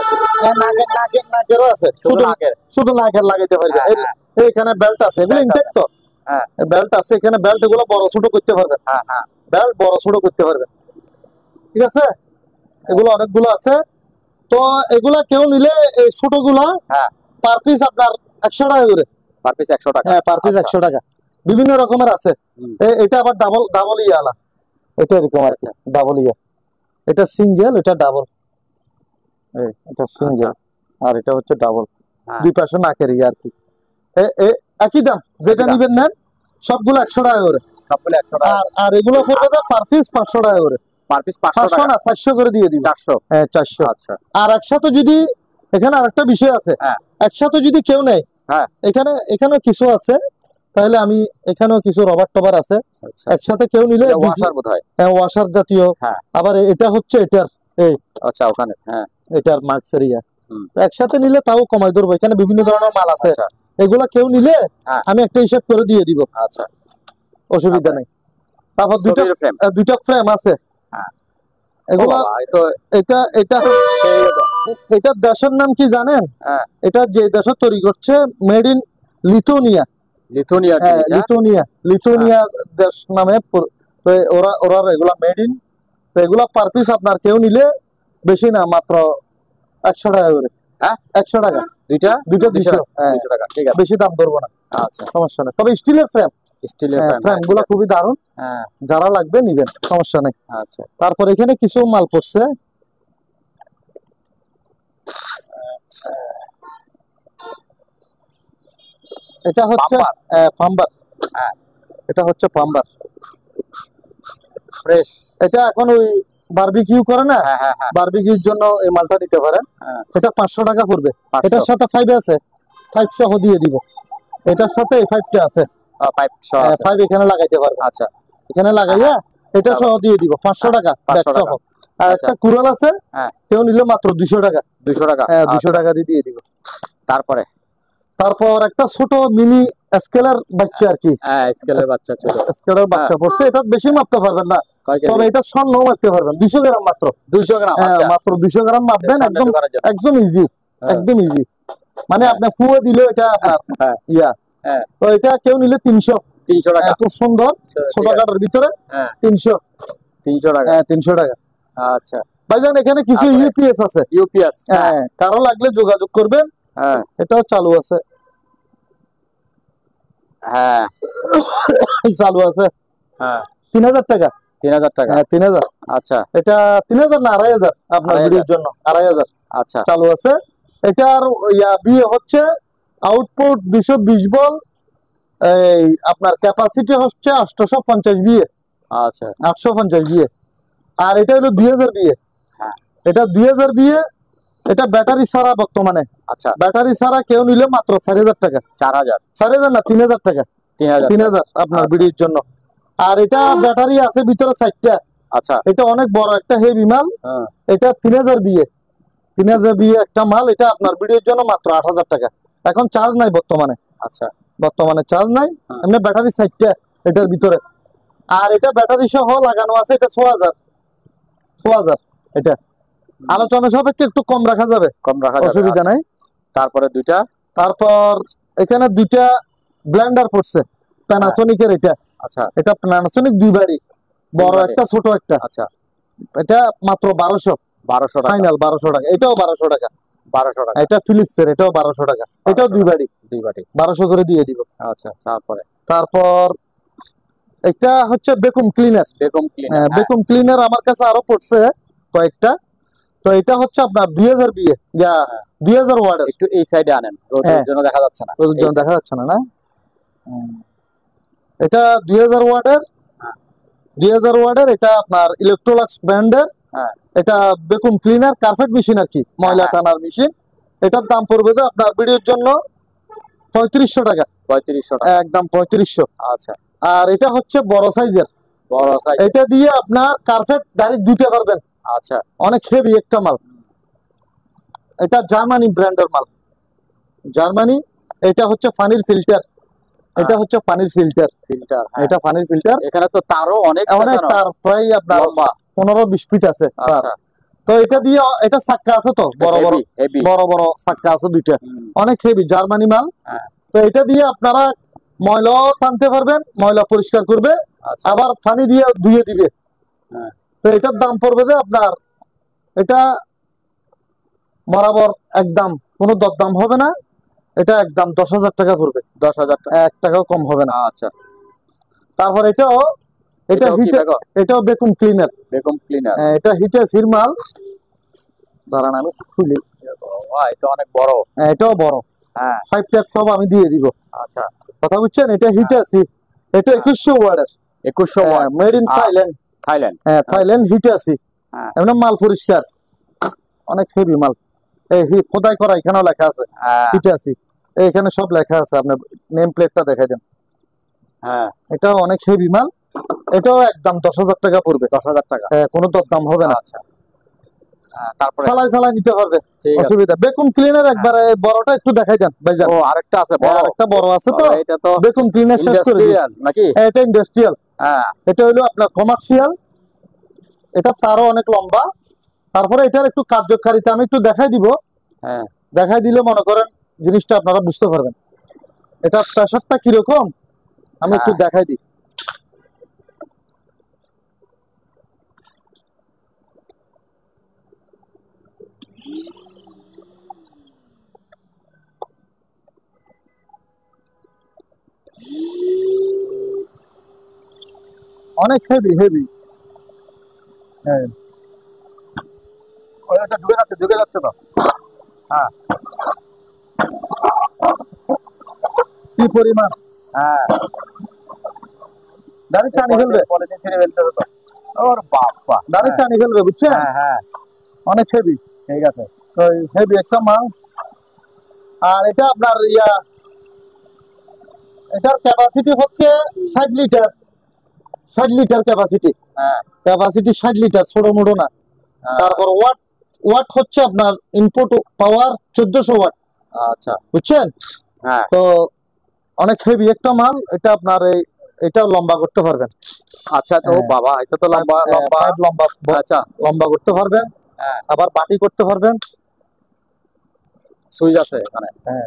নাকেরও আছে, শুধু নাকের। শুধু নাকের লাগাইতে পারবেন। হ্যাঁ, হ্যাঁ। এখানে বেল্ট আছে, এগুলো Belt ইনটেক তো। হ্যাঁ, বেল্ট আছে এখানে, বেল্ট এগুলো বড় ছোট করতে পারবেন, হ্যাঁ, হ্যাঁ। বেল্ট বড় ছোট করতে পারবেন। ঠিক আছে, এগুলো অনেকগুলো আছে। তো এগুলা কেউ নিলে এই ছোট গুলা হ্যাঁ। পার পিস আপনার 100 টাকা করে। পার পিস 100 টাকা। হ্যাঁ, পার পিস আচ্ছা। 100 টাকা। বিভিন্ন রকমের আছে। হুম। এটা আবার ডাবল ডাবল আলা, এটা এরকম আর কি, ডাবল এটা সিঙ্গেল, এটা ডাবল। এটা সিঙ্গেল আর এটা হচ্ছে ডাবল, হ্যাঁ। দুই পাশে নাকের আর কি। একই দাম, যেটা দাম। নিবেন নেন, সবগুলো 100 টাকা করে। সবগুলো 100 টাকা। আর এগুলো পড়বে পার পিস 500 টাকা করে। পার পিস 500 500 টাকা না, 400 করে দিয়ে দিব। 400। হ্যাঁ, 400। আচ্ছা। আর একসাথে যদি, এখানে আরেকটা বিষয় আছে, হ্যাঁ। একসাথে যদি কেউ নেয়, হ্যাঁ। এখানেও কিছু আছে, তাহলে আমি এখানেও কিছু রবার টবার আছে। আচ্ছা। একসাথে কেউ নিলে ওয়াশার বোধহয়। হ্যাঁ, ওয়াশার জাতীয়। হ্যাঁ। আবার এটা হচ্ছে এটার, আচ্ছা, ওখানে। হ্যাঁ। এটার মার্কসের হুম। একসাথে নিলে তাও কমাই ধরবো, এখানে বিভিন্ন ধরনের মাল আছে। আচ্ছা। এগুলা কেউ নিলে হ্যাঁ। আমি একটা হিসাব করে দিয়ে দিব, আচ্ছা, অসুবিধা নেই। তারপর ছবির frame। দুইটা ফ্রেম আছে। হ্যাঁ। এগুলা ও বাবা, এই তো এটা এটা এটা দেশের নাম কি জানেন? হ্যাঁ। এটা যে দেশে তৈরি করছে, মেড ইন লিথুনিয়া। লিথুনিয়া। হ্যাঁ, লিথুনিয়া দেশ নামে তো ওরা এগুলা মেড ইন। তো এগুলা পার পিস আপনার কেউ নিলে বেশি না, মাত্র 100 টাকা করে। হ্যাঁ, 100 টাকা। দুইটা 200। হ্যাঁ, 200 টাকা। ঠিক আছে। বেশি দাম ধরবো না, আচ্ছা, সমস্যা নেই। তবে স্টিলের ফ্রেম, স্টিলের ফ্রেম গুলো খুবই দারুণ, হ্যাঁ। যারা লাগবে নিবেন, সমস্যা নেই। আচ্ছা। তারপর এখানে কিছু মাল পড়ছে, এটা হচ্ছে পাম্বার। হ্যাঁ। এটা হচ্ছে পাম্বার ফ্রেশ। এটা এখন ওই বারবিকিউ করে না, হ্যাঁ, হ্যাঁ, হ্যাঁ। বারবিকিউর জন্য এই মালটা নিতে পারেন। হ্যাঁ। এটা 500 টাকা পড়বে। 500 এটার সাথে 5 আছে, 5 সহ দিয়ে দিব। এটার সাথে এই 5টা আছে, 5 এখানে লাগাইতে পারবে। আচ্ছা। এখানে লাগাইয়া এটা সহ দিয়ে দিব 500 টাকা, 500 ব্যাগ সহ। আর একটা কুড়াল আছে, হ্যাঁ। কেউ নিলে মাত্র 200 টাকা। 200 টাকা। হ্যাঁ, 200 টাকা দিয়ে দিব। তারপর একটা ছোট মিনি স্কেলের বাচ্চা আর কি, হ্যাঁ, স্কেলের বাচ্চা ছোট। স্কেলের বাচ্চা পড়ছে, এটা বেশি মাপতে পারবেন না, কয় কেজি? তবে এটা স্বর্ণ মাপতে পারবেন 200 গ্রাম মাত্র। 200 গ্রাম। হ্যাঁ, আচ্ছা। মাত্র 200 গ্রাম মাপবেন, একদম একদম ইজি, একদম ইজি। মানে আপনি ফুয়ে দিলে এটা আপনার ইয়া। হ্যাঁ। তো এটা কেউ নিলে 300 টাকা। খুব সুন্দর ছোট কাটার ভিতরে। হ্যাঁ, 300 টাকা। হ্যাঁ, 300 টাকা। আচ্ছা ভাইজান, এখানে কিছু ইউপিএস আছে। ইউপিএস। হ্যাঁ, কারো লাগলে যোগাযোগ করবেন। হ্যাঁ, এটাও চালু আছে। হ্যাঁ, চালু আছে। হ্যাঁ, 3000 টাকা। 3000 টাকা। হ্যাঁ, 3000। আচ্ছা। এটা 3000 না, 2500 আপনার ভিডিওর জন্য, 2500। আচ্ছা। চালু আছে। এটার বিয়ে হচ্ছে আউটপুট 220 বল, এই আপনার ক্যাপাসিটি হচ্ছে 850 বিয়ে। আচ্ছা। 850 বিয়ে। আর এটা হলো 2000 বিয়ে। হ্যাঁ। এটা 2000 বিয়ে। এটা ব্যাটারি ছাড়া বর্তমানে। আচ্ছা। ব্যাটারি ছাড়া কেউ নিলে মাত্র 4000 টাকা। 4000 না, 3000 টাকা। 3000 আপনার ভিডিওর জন্য। আর এটা ব্যাটারি আছে ভিতরে 4টা। আচ্ছা। এটা অনেক বড় একটা হেভি মাল। হ্যাঁ। এটা 3000 বিয়ে। 3000 বিয়ে একটা মাল। এটা আপনার ভিডিওর জন্য মাত্র 8000 টাকা। এখন চার্জ নাই বর্তমানে। আচ্ছা। বর্তমানে চার্জ নাই, এমনি ব্যাটারি 4টা এটার ভিতরে। আর এটা ব্যাটারি সহ লাগানো আছে, এটা 6000। এটা আলোচনা সাপেক্ষে একটু কম রাখা যাবে, অসুবিধা নাই। তারপরে তারপর এখানে 2টা ব্লেন্ডার পড়ছে প্যানাসোনিকের। এটা আচ্ছা। এটা প্যানাসোনিক 2 বাড়ি, বড় একটা ছোট একটা। আচ্ছা। এটা মাত্র 1200 টাকা, ফাইনাল 1200 টাকা। এটাও 1200 টাকা। 1200 টাকা। এটা ফিলিপসের, এটাও 1200 টাকা। এটাও 2 বাড়ি 1200 করে দিয়ে দিব। আচ্ছা। তারপর এটা হচ্ছে বেকুম ক্লিনার। বেকুম ক্লিনার আমার কাছে আরো পড়ছে কয়েকটা। তো এটা হচ্ছে আপনার 2000 বিয়ে, 2000 ওয়াটের। একটু এই সাইডে আনেন, রোদের জন্য দেখা যাচ্ছে না। রোদের জন্য দেখা যাচ্ছে না, না? এটা 2000 ওয়াটের। 2000 ওয়াটের। এটা আপনার ইলেকট্রোলাক্স ব্র্যান্ডের। এটা বেকুম ক্লিনার, কার্পেট মেশিন আর কি, ময়লা টানার মেশিন। এটার দাম পড়বে তো আপনার ভিডিওর জন্য 3500 টাকা। 3500 টাকা, একদম 3500। আচ্ছা। আর এটা হচ্ছে বড় সাইজের। এটা দিয়ে আপনার কার্পেট ডাইরেক্ট ধুতে পারবেন। আচ্ছা। অনেক হেভি একটা মাল। এটা জার্মানি ব্র্যান্ডের মাল, জার্মানি। এটা হচ্ছে পানির ফিল্টার, এটা হচ্ছে পানির ফিল্টার, ফিল্টার এটা পানির ফিল্টার। এখানে তো তারও অনেক অনেক তার, প্রায় আপনার 15-20 ফিট আছে তার। আচ্ছা তো এটা দিয়ে এটা চাক্কা আছে তো বড় বড় হেভি বড় বড় চাক্কা আছে দুইটা, অনেক হেভি জার্মানি মাল। তো এটা দিয়ে আপনারা ময়লাও টানতে পারবেন, ময়লা পরিষ্কার করবে, আবার পানি দিয়ে ধুয়ে দিবে। তো এটার দাম পড়বে যে আপনার, এটা বরাবর একদম, কোনো দরদাম হবে না, এটা একদম 10,000 টাকা পড়বে। 10,000 টাকা, 1 টাকাও কম হবে না। আচ্ছা। তারপর এটাও, এটাও ভ্যাকুয়াম ক্লিনার, ভ্যাকুয়াম ক্লিনার, এটা হিটাচির মাল। দাঁড়ান আমি খুলি, এটা অনেক বড়, এটাও বড়, হ্যাঁ 5 ট্যাপ সব আমি দিয়ে দিব। আচ্ছা, কথা বুঝছেন? এটা হিটাচি, এটা 2100 ওয়াটের, 2100 ওয়াট, মেড ইন থাইল্যান্ড। হ্যাঁ থাইল্যান্ড হিটাচি, এমন মাল পরিষ্কার, অনেক হেভি মাল। এই খোদাই করা এখানেও লেখা আছে হিটাচি, এখানে সব লেখা আছে, আপনার নেম প্লেটটা দেখাই দেন। হ্যাঁ এটাও অনেক হেভি মাল, এটাও একদম 10,000 টাকা পড়বে। 10,000 টাকা, হ্যাঁ কোনো দরদাম হবে না। আচ্ছা, তারপরে চালাই নিতে পারবে, অসুবিধা। ভ্যাকুয়াম ক্লিনার একবারে বড়টা একটু দেখাই দেন ভাইজান। ও আরেকটা আছে বড়, আরেকটা বড় আছে। তো এটা তো ভ্যাকুয়াম ক্লিনার শেষ করে নাকি? এটা ইন্ডাস্ট্রিয়াল, হ্যাঁ এটা হলো আপনার কমার্শিয়াল, এটা তারও অনেক লম্বা। তারপরে এটার একটু কার্যকারিতা আমি একটু দেখাই দিব। হ্যাঁ দেখাই দিলে মনে করেন জিনিসটা আপনারা বুঝতে পারবেন এটা প্রেসারটা কিরকম, আমি একটু দেখাই দিই। অনেক হেভি হেভি, হ্যাঁ ওটা ঢুকে যাচ্ছে তো। হ্যাঁ কি পরিমাণ, হ্যাঁ দাঁড়িয়ে টানি ফেলবে, পলিথিন ছেড়ে ফেলতে হতো। ওর বাবা, দাঁড়িয়ে টানি ফেলবে, বুঝছেন? হ্যাঁ হ্যাঁ অনেক হেভি। ঠিক আছে, তো হেভি একটা মাল। আর এটা আপনার এটার ক্যাপাসিটি হচ্ছে 60 লিটার, 60 লিটার ক্যাপাসিটি। হ্যাঁ ক্যাপাসিটি 60 লিটার, ছোট মোটো না। তারপর ওয়াট হচ্ছে আপনার ইনপুট পাওয়ার 1400 ওয়াট। আচ্ছা বুঝছেন? হ্যাঁ তো অনেক হেভি একটা মাল এটা। আপনার এটা লম্বা করতে পারবেন। আচ্ছা তো বাবা, এটা তো লম্বা লম্বা লম্বা, আচ্ছা লম্বা করতে পারবেন, আবার বাটি করতে পারবেন। সুইচ আছে এখানে, হ্যাঁ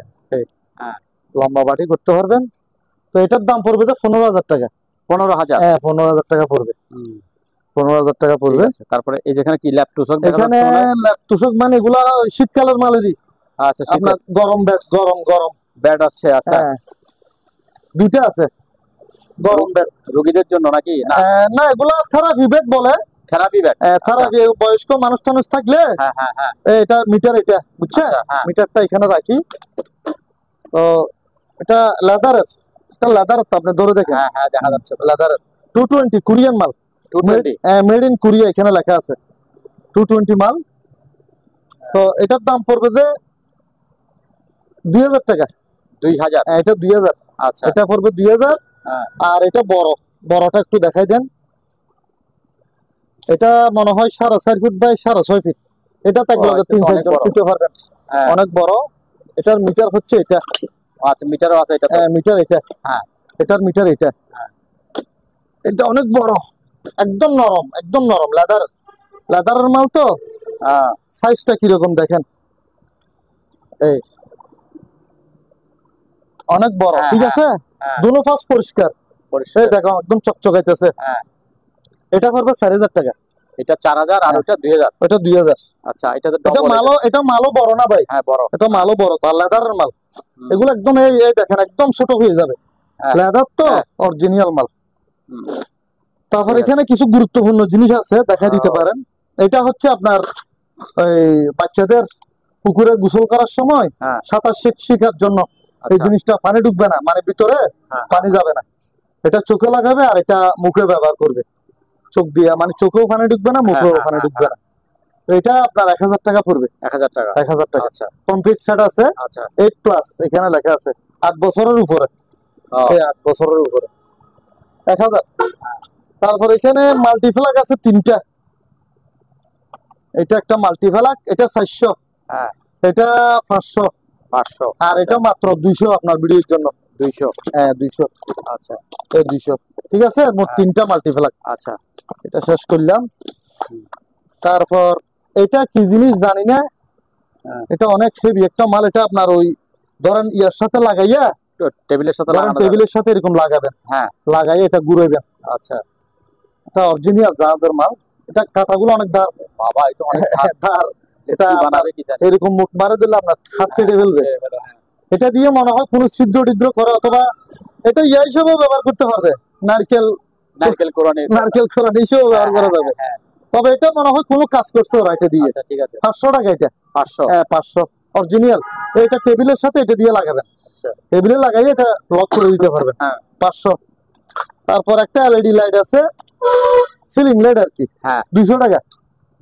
হ্যাঁ লম্বা বাটি করতে পারবেন। তো এটার দাম পড়বে যে 15,000 টাকা। 15,000, হ্যাঁ 15,000 টাকা পড়বে। 15,000 টাকা পড়বে। তারপরে এই যেখানে কি ল্যাপ টুসক, এখানে ল্যাপ টুসক মানে এগুলা শীতকালের মালেরই। আচ্ছা আপনার গরম ব্যাট, গরম গরম ব্যাট আছে। আচ্ছা দুইটা আছে গরম ব্যাট, রোগীদের জন্য নাকি? না এগুলা থেরাপি ব্যাট বলে, থেরাপি ব্যাট। থেরাপি বয়স্ক মানুষ টানুষ থাকলে এটা মিটার, এটা বুঝছেন? মিটারটা এখানে রাখি। তো এটা লেদারের, এটা লেদারের, তো আপনি ধরে দেখেন। হ্যাঁ হ্যাঁ দেখা যাচ্ছে লেদারের। 220 কোরিয়ান মাল, 220 মেড ইন কোরিয়া, এখানে লেখা আছে 220 মাল। তো এটার দাম পড়বে যে 2,000 টাকা। 2,000, এটা 2,000। আচ্ছা এটা পড়বে 2,000। আর এটা বড়টা একটু দেখাই দেন। এটা মনে হয় 4.5 ফিট বাই 6.5 ফিট। এটা তাক লাগে 3-4 জন শুতে পারবেন, অনেক বড়। এটার মিটার হচ্ছে এটা। আচ্ছা মিটারও আছে এটা? মিটার এটা, হ্যাঁ এটার মিটার এটা। এটা অনেক বড়, একদম নরম, একদম নরম লেদারের মাল। তো সাইজটা কিরকম দেখেন, এই অনেক বড়। ঠিক আছে, দুনো পাশ পরিষ্কার, এই দেখো একদম চকচকাইতেছে। এটা পড়বে 4,000 টাকা। এটা 4,000 আর ওটা 2,000। ওটা 2,000। আচ্ছা এটা তো ডবল, এটা মালও বড় না ভাই? হ্যাঁ বড়, এটা মালও বড়, তো লেদারের মাল। এগুলো একদম এই দেখেন একদম ছোট হয়ে যাবে, লেদার তো অরিজিনাল মাল। তারপর এখানে কিছু গুরুত্বপূর্ণ জিনিস আছে, দেখা দিতে পারেন। এটা হচ্ছে আপনার এই বাচ্চাদের পুকুরে গোসল করার সময় সাঁতার শেখার জন্য এই জিনিসটা। পানি ঢুকবে না, মানে ভিতরে পানি যাবে না। এটা চোখে লাগাবে আর এটা মুখে ব্যবহার করবে, চোখ দিয়ে, মানে চোখেও পানি ঢুকবে না, মুখেও পানি ঢুকবে না। তো এটা আপনার 1,000 টাকা পড়বে। 1,000 টাকা, 1,000 টাকা। কমপ্লিট সেট আছে, 8+, এখানে লেখা আছে 8 বছরের উপরে, 8 বছরের উপরে 1,000। তারপর এখানে মাল্টিফ্লাগ আছে 3টা। এটা একটা মাল্টিফ্লাগ, এটা 400, এটা 500। 500 আর এটা মাত্র 200 আপনার ভিডিওর জন্য। 200 হ্যাঁ 200। আচ্ছা এই 200 ঠিক আছে, মোট 3টা মাল্টিপ্লাক। আচ্ছা এটা শেষ করলাম। তারপর এটা কি জিনিস জানি না, এটা অনেক হেভি একটা মাল। এটা আপনার ওই ধরেন ইয়ার সাথে লাগাইয়া, টেবিলের সাথে ধরেন লাগানো টেবিলের সাথে এরকম লাগাবেন, হ্যাঁ লাগাইয়া এটা ঘুরাইবেন। আচ্ছা এটা অরিজিনাল জাহাজের মাল। এটা কাটাগুলো অনেক ধার, বাবা, এটা অনেক ধার। এটা কি আপনার বানাবে কি জানি। এরকম মুখ মারে দিলে আপনার হাত কেটে ফেলবে। হ্যাঁ, এটা দিয়ে মনে হয় কোনো ছিদ্র টিদ্র করে, অথবা এটা ইয়া হিসেবেও ব্যবহার করতে পারবে, নারকেল নারকেল কোরানি নারকেল খোরানি হিসেবেও ব্যবহার করা যাবে। তবে এটা মনে হয় কোনো কাজ করছে ওরা এটা দিয়ে। আচ্ছা ঠিক আছে 500 টাকা এটা। 500 হ্যাঁ 500 অরিজিনাল। এটা টেবিলের সাথে এটা দিয়ে লাগাবেন, আচ্ছা টেবিলে লাগাই এটা লক করে দিতে পারবেন। হ্যাঁ 500। তারপর একটা এলইডি লাইট আছে, সিলিং লাইট আর কি, হ্যাঁ 200 টাকা।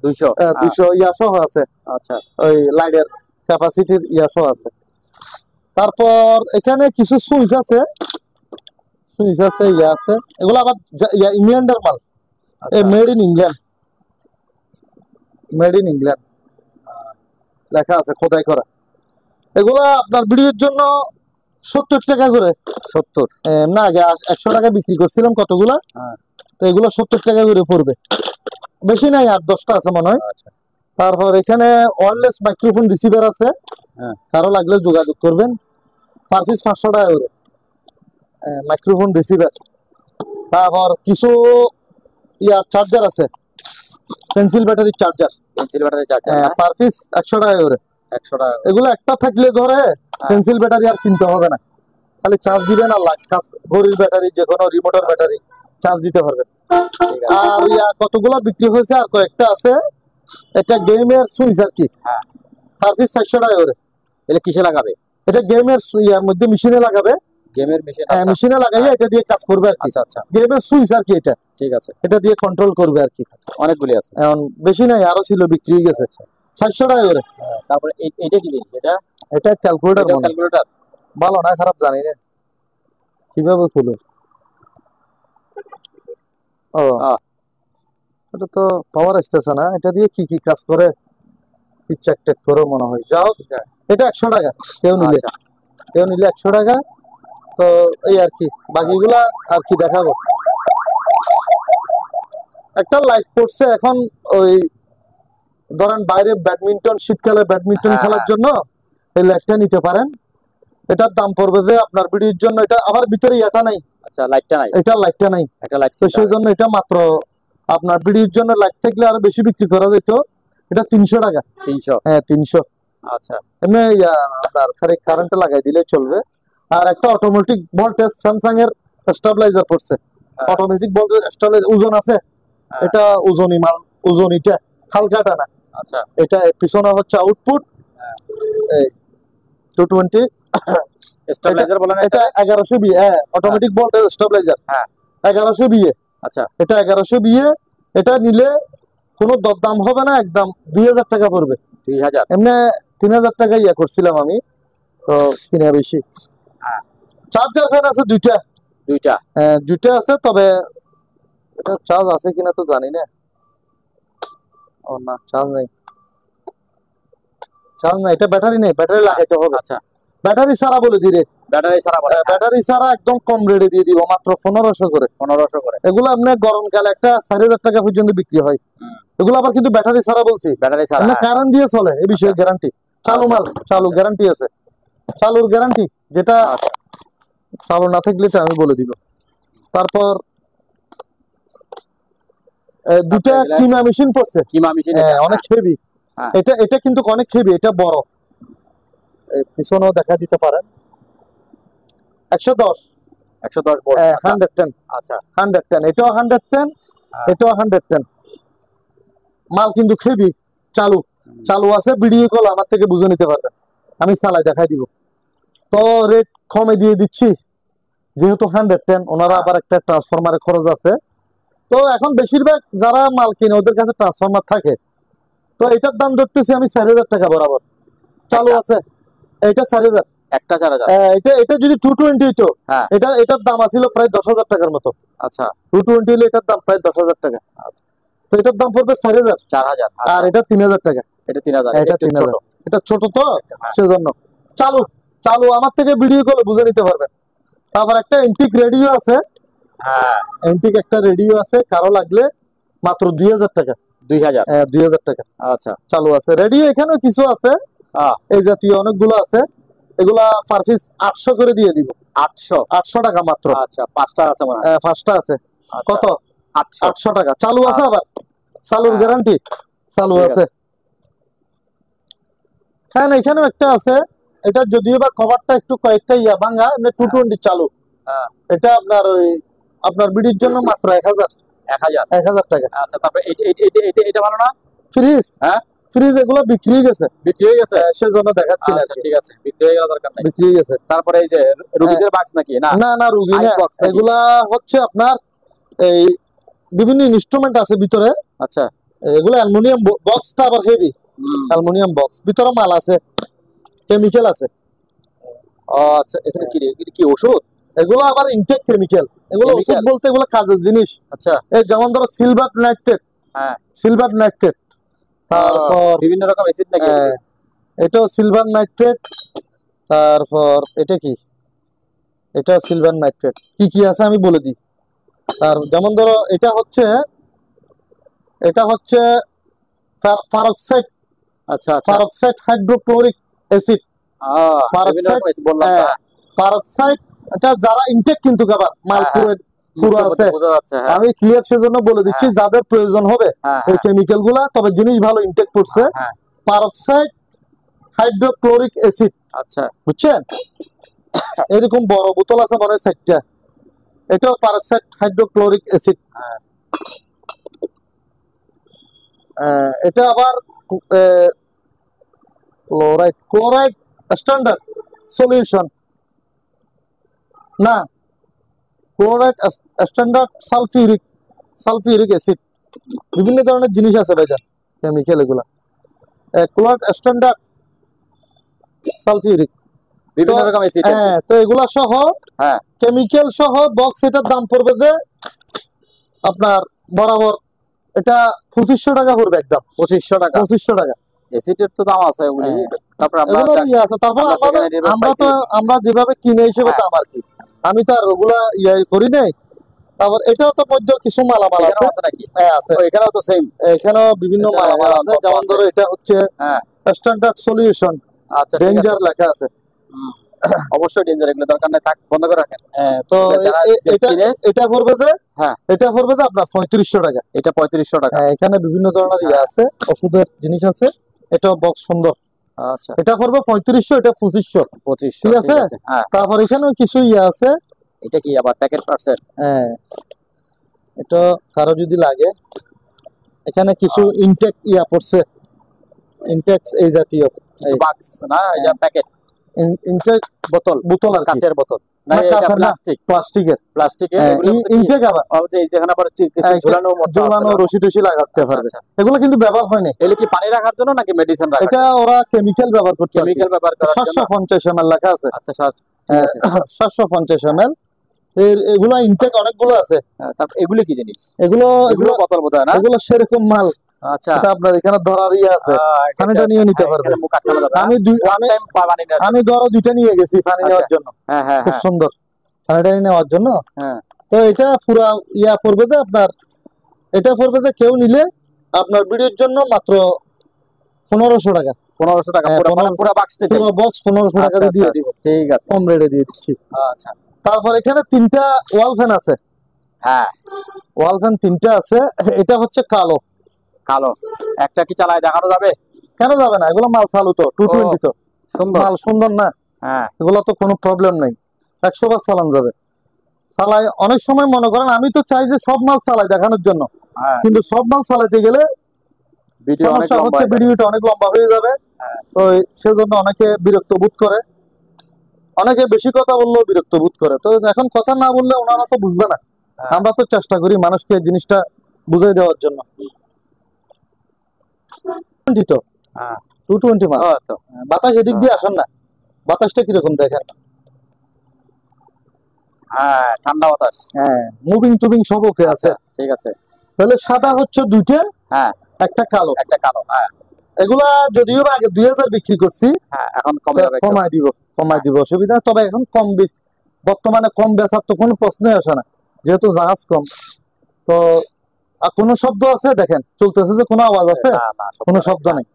200 200 ইয়া সহ আছে, আচ্ছা ওই লাইটের ক্যাপাসিটির ইয়া সহ আছে। তারপর এখানে কিছু সুইচ আছে, সুইচ আছে, ইয়া আছে। এগুলো আবার ইয়া ইংল্যান্ডের মাল, এই made in England, made in England লেখা আছে, খোদাই করা। এগুলা আপনার ভিডিওর জন্য 70 টাকা করে। 70 না আগে 100 টাকা বিক্রি করছিলাম কতগুলা, হ্যাঁ তো এগুলো 70 টাকা করে পড়বে, বেশি নাই, 8-10টা আছে মনে হয়। আচ্ছা তারপর এখানে ওয়্যারলেস মাইক্রোফোন রিসিভার আছে, হ্যাঁ কারো লাগলে যোগাযোগ করবেন। পার পিস 500 টাকা করে মাইক্রোফোন রিসিভার। তারপর কিছু ইয়ার চার্জার আছে, pencil battery charger, pencil battery charger per piece 100 টাকা করে। 100 টাকা এগুলো একটা থাকলে ঘরে পেন্সিল ব্যাটারি আর কিনতে হবে না, খালি চার্জ দিবেন আর ঘড়ির ব্যাটারি, যে কোনো রিমোটের ব্যাটারি চার্জ দিতে পারবেন। ঠিক আছে আর ইয়া কতগুলো বিক্রি হয়েছে, আর কয়েকটা আছে। এটা গেমের সুইচ আর কি, হ্যাঁ পার পিস 400 টাকা করে। এলে কিসে লাগাবে? এটা গেমের ইয়ার মধ্যে মেশিনে লাগাবে, গেমের মেশিন মেশিনে লাগাইয়া এটা দিয়ে কাজ করবে আর কি। আচ্ছা আচ্ছা গেমের সুইচ আর কি, এটা ঠিক আছে এটা দিয়ে কন্ট্রোল করবে আর কি। অনেকগুলি আছে এখন বেশি নাই, আরো ছিল, বিক্রি হয়ে গেছে। 400 টাকা করে। তারপরে এইটা কি জিনিস? এটা এটা ক্যালকুলেটর, ক্যালকুলেটর ভালো না খারাপ জানি না, কিভাবে খুলে। ও এটা তো পাওয়ার আসতেছে না, এটা দিয়ে কি কি কাজ করে কি চেক টেক করে মনে হয়। যাও এটা 100 টাকা, কেউ নিলে, কেউ নিলে 100 টাকা। তো এই আর কি, বাকিগুলা আর কি দেখাবো। একটা লাইট পড়ছে এখন, ওই ধরেন বাইরে ব্যাডমিন্টন, শীতকালে ব্যাডমিন্টন খেলার জন্য এই লাইটটা নিতে পারেন। এটার দাম পড়বে যে আপনার ভিডিওর জন্য, এটা আবার ভিতরে এটা নাই, আচ্ছা লাইটটা নাই, এটা লাইটটা নাই, একটা লাইট, তো সেই জন্য এটা মাত্র আপনার ভিডিওর জন্য লাইট থাকলে আরো বেশি বিক্রি করা যেত। এটা 300 টাকা। 300 হ্যাঁ 300। আচ্ছা এমনি আপনার কারেন্টে লাগাই দিলে চলবে। আর একটা অটোমেটিক ভোল্টেজ স্যামসাং এর স্টেবিলাইজার পড়ছে, অটোমেটিক ভোল্টেজ স্টেবিলাইজার, ওজন আছে। এটা ওজনই মাল, ওজন, এটা হালকাটা না। আচ্ছা এটা পিছনে হচ্ছে আউটপুট, এই 220 স্টেবিলাইজার বলেন এটা 1100 বিএ, অটোমেটিক ভোল্টেজ স্টেবিলাইজার। হ্যাঁ 1100 বিএ। আচ্ছা এটা 1100 বিএ। এটা নিলে কোনো দরদাম হবে না, একদম 2000 টাকা পড়বে। 2000 এমনি 3000 টাকা ইয়া করছিলাম আমি, তো কিনা বেশি। চার্জার ফ্যান আছে দুইটা, দুইটা আছে, তবে এটা চার্জ আছে কিনা তো জানি না। ও না, চার্জ নাই, চার্জ নাই, এটা ব্যাটারি নেই, ব্যাটারি লাগাইতে হবে। আচ্ছা ব্যাটারি ছাড়া বলে দিলে, ব্যাটারি ছাড়া বলে, ব্যাটারি ছাড়া একদম কম রেটে দিয়ে দিব, মাত্র 1500 করে। 1500 করে। এগুলো আপনার গরমকালে একটা 4000 টাকা পর্যন্ত বিক্রি হয়। এগুলো আবার কিন্তু ব্যাটারি ছাড়া বলছি, ব্যাটারি ছাড়া, এমনি কারেন্ট দিয়ে চলে, এই বিষয়ে গ্যারান্টি। চালু মাল, চালু গ্যারান্টি আছে, চালুর গ্যারান্টি, যেটা চালু না থাকলে তো আমি বলে দিব। তারপর দুটা কিমা মেশিন পড়ছে, কিমা মেশিন অনেক হেভি। এটা এটা কিন্তু অনেক হেভি, এটা বড়, পিছনেও দেখা দিতে পারেন। 110 ভোল্ট, 110। আচ্ছা 110, এটাও 110, এটাও 110। মাল কিন্তু হেভি, চালু, চালু আছে। ভিডিও কল আমার থেকে বুঝে নিতে পারবেন, আমি চালাই দেখাই দিব। তো রেট কমে দিয়ে দিচ্ছি, যেহেতু 110, ওনারা আবার একটা ট্রান্সফরমারের খরচ আছে। তো এখন বেশিরভাগ যারা মাল কিনে ওদের কাছে ট্রান্সফরমার থাকে। তো এটার দাম ধরতেছি আমি 4000 টাকা বরাবর, চালু আছে। এটা 4000, একটা 4000। এটা এটা যদি 220 হইতো, এটা এটার দাম আছিল প্রায় 10000 টাকার মতো। আচ্ছা 220 হলে এটার দাম প্রায় 10000 টাকা। আচ্ছা তো এটার দাম পড়বে 4000। আর এটা 3000 টাকা। এটা 3000। এটা 3000, এটা ছোট তো সেজন্য। চালু চালু আমার থেকে ভিডিও কলে বুঝে নিতে পারবেন। তারপর একটা এন্টিক রেডিও আছে, হ্যাঁ এন্টিক একটা রেডিও আছে, কারো লাগলে মাত্র 2000 টাকা। 2000? 2000 টাকা আচ্ছা চালু আছে। রেডিও এখানেও কিছু আছে, হ্যাঁ এই জাতীয় অনেকগুলো আছে। এগুলা পার পিস 800 করে দিয়ে দিব। 800 টাকা মাত্র। আচ্ছা 5টা আছে মনে হয়। 5টা আছে। আচ্ছা, কত? 800 টাকা চালু আছে। আচ্ছা। আবার চালুর হ্যাঁ, গ্যারান্টি চালু ঠিক আছে। ফ্যান এখানেও একটা আছে, এটা যদিও বা কভারটা একটু কয়েকটা ভাঙা, এমনি 220 চালু। হ্যাঁ এটা আপনার ওই আপনার বিডির জন্য মাত্র 1000 টাকা। আচ্ছা তারপরে এটা ভালো না? ফ্রিজ, হ্যাঁ ফ্রিজ এগুলো বিক্রি হয়ে গেছে, বিক্রি হয়ে গেছে। সেজন্য দেখাচ্ছি না। আচ্ছা ঠিক আছে, বিক্রি হয়ে গেল, দরকার নাই। বিক্রি হয়ে গেছে। তারপরে এই যে রুবিজের বাক্স নাকি? না না না, রুগী না, Ice box নাকি? এগুলা হচ্ছে আপনার এই বিভিন্ন ইনস্ট্রুমেন্ট আছে ভিতরে। আচ্ছা এগুলো অ্যালুমিনিয়াম বক্সটা আবার হেভি, অ্যালুমিনিয়াম বক্স, ভিতরে মাল আছে, কেমিক্যাল আছে। আচ্ছা এখানে কি রে? এটা কি ওষুধ? এগুলো আবার ইনটেক কেমিক্যাল। এগুলো ওষুধ Chemical? বলতে এগুলো কাজের জিনিস। আচ্ছা এই যেমন ধরো সিলভার নাইট্রেট, হ্যাঁ সিলভার নাইট্রেট, তারপর বিভিন্ন রকম অ্যাসিড নাকি? এটাও সিলভার নাইট্রেট, তারপর এটা কি, এটা সিলভার নাইট্রেট। কি কি আছে আমি বলে দিই। আর যেমন ধরো এটা হচ্ছে ফারক্সাইড, আচ্ছা আচ্ছা ফারক্সাইড হাইড্রোক্লোরিক অ্যাসিড। বিভিন্ন রকম অ্যাসিড বললাম না। ফারক্সাইড এটা যারা ইনটেক কিন্তু খাবার মাল পুরো আছে, বোঝা যাচ্ছে। হ্যাঁ আমি ক্লিয়ার সেজন্য বলে দিচ্ছি যাদের প্রয়োজন হবে হ্যাঁ এই কেমিক্যাল গুলা, তবে জিনিস ভালো ইনটেক করছে। হ্যাঁ পারক্সাইড হাইড্রোক্লোরিক অ্যাসিড, আচ্ছা বুঝছেন? এরকম বড় বোতল আছে মনে হয় 60টা, এটাও পারক্সাইড হাইড্রোক্লোরিক অ্যাসিড। এটা আবার ক্লোরাইড, ক্লোরাইড স্ট্যান্ডার্ড সলিউশন না, ক্লোরাইড স্ট্যান্ডার্ড সালফিউরিক অ্যাসিড। বিভিন্ন ধরনের জিনিস আছে ভাইজান কেমিক্যাল এগুলা। ক্লোরাইড স্ট্যান্ডার্ড সালফিউরিক, বিভিন্ন রকম অ্যাসিড। তো এগুলা সহ হ্যাঁ কেমিক্যাল সহ বক্স, এটার দাম পড়বে যে আপনার বরাবর এটা 2500 টাকা পড়বে একদম। 2500 টাকা? 2500 টাকা। অ্যাসিডের তো দাম আছে ওগুলি। তারপর এগুলো আছে। তারপর আমরা যেভাবে কিনে হিসেবে দাম আর কি, আমি তো আর ওগুলা করি নাই। তারপর এটাও তো মধ্যে কিছু মালামাল আছে নাকি? আছে, এখানেও তো সেম, এখানেও বিভিন্ন মালামাল আছে। যেমন ধরো এটা হচ্ছে স্ট্যান্ডার্ড সলিউশন, আচ্ছা ডেঞ্জার লেখা আছে। অবশ্যই ডেঞ্জার, এগুলো দরকার নাই, থাক, বন্ধ করে রাখেন। তো এটা পড়বে যে এটা পড়বে যে আপনার 3500 টাকা। এটা 3500 টাকা। এখানে বিভিন্ন ধরনের আছে, ওষুধের জিনিস আছে। এটা বক্স সুন্দর। আচ্ছা এটা পড়বে 3500, এটা 2500। ঠিক আছে। তারপর এখানেও কিছু আছে। এটা কি আবার প্যাকেট পার্সেল? এটা কারো যদি লাগে, এখানে কিছু ইনটেক পড়ছে, ইনটেক্স এই জাতীয় কিছু বাক্স না, এটা প্যাকেট ইনটেক বোতল আর কাচের বোতল না, এটা প্লাস্টিকের ইনটেক। আবার এই যেখানে আবার ঝুলানো রশি টশি লাগাতে পারবে। এগুলো কিন্তু ব্যবহার হয় না। এগুলো কি পানি রাখার জন্য নাকি মেডিসিন রাখার? এটা ওরা কেমিক্যাল ব্যবহার করতে, কেমিক্যাল ব্যবহার করার জন্য। 750 ml লেখা আছে। আচ্ছা 750 ml। এগুলো ইনটেক অনেকগুলো আছে। তারপর এগুলো কি জিনিস? এগুলো বোতল বোধহয় না? এগুলো সেরকম মাল। আচ্ছা এটা আপনার এখানে ধরার আছে, পানিটা নিয়ে নিতে পারবে। আমি ধরো 2টা নিয়ে গেছি পানি নেওয়ার জন্য। খুব সুন্দর পানিটা নেওয়ার জন্য। তো এটা পুরা পড়বে যে আপনার, এটা পড়বে যে কেউ নিলে আপনার ভিডিওর জন্য মাত্র 1500 টাকা। 1500 টাকা পুরো বক্স 1500 টাকা দিয়ে দিব। ঠিক আছে, কম রেটে দিয়ে দিচ্ছি। আচ্ছা তারপর এখানে 3টা ওয়াল ফ্যান আছে। ওয়াল ফ্যান 3টা আছে। এটা হচ্ছে কালো। একটা কি চালায় দেখানো যাবে? কেন যাবে না, এগুলো মাল চালু তো, 220 তো মাল সুন্দর না। এগুলো তো কোনো প্রবলেম নাই, 100 বার চালানো যাবে। চালাই অনেক সময় মনে করেন আমি তো চাই যে সব মাল চালাই দেখানোর জন্য, কিন্তু সব মাল চালাতে গেলে ভিডিওটা অনেক লম্বা হয়ে যাবে। তো সেজন্য অনেকে বিরক্ত বোধ করে, অনেকে বেশি কথা বললেও বিরক্ত বোধ করে। তো এখন কথা না বললে ওনারা তো বুঝবে না। আমরা তো চেষ্টা করি মানুষকে জিনিসটা বুঝাই দেওয়ার জন্য। 220 মাল। বাতাস এদিক দিয়ে আসেন না, বাতাসটা কিরকম দেখেন। ঠান্ডা বাতাস। মুভিং টুভিং সব ওকে আছে। ঠিক আছে। তাহলে সাদা হচ্ছে 2টা, একটা কালো। এগুলা যদিও বা আগে 2000 বিক্রি করছি, হ্যাঁ এখন কমে যাবে একটু। কমাই দিব, অসুবিধা নাই। তবে এখন কম বেশ, বর্তমানে কম বেচার তো কোনো প্রশ্নই আসে না, যেহেতু জাহাজ কম। তো আর কোনো শব্দ আছে দেখেন, চলতেছে যে কোনো আওয়াজ আছে? না না, কোনো শব্দ নেই,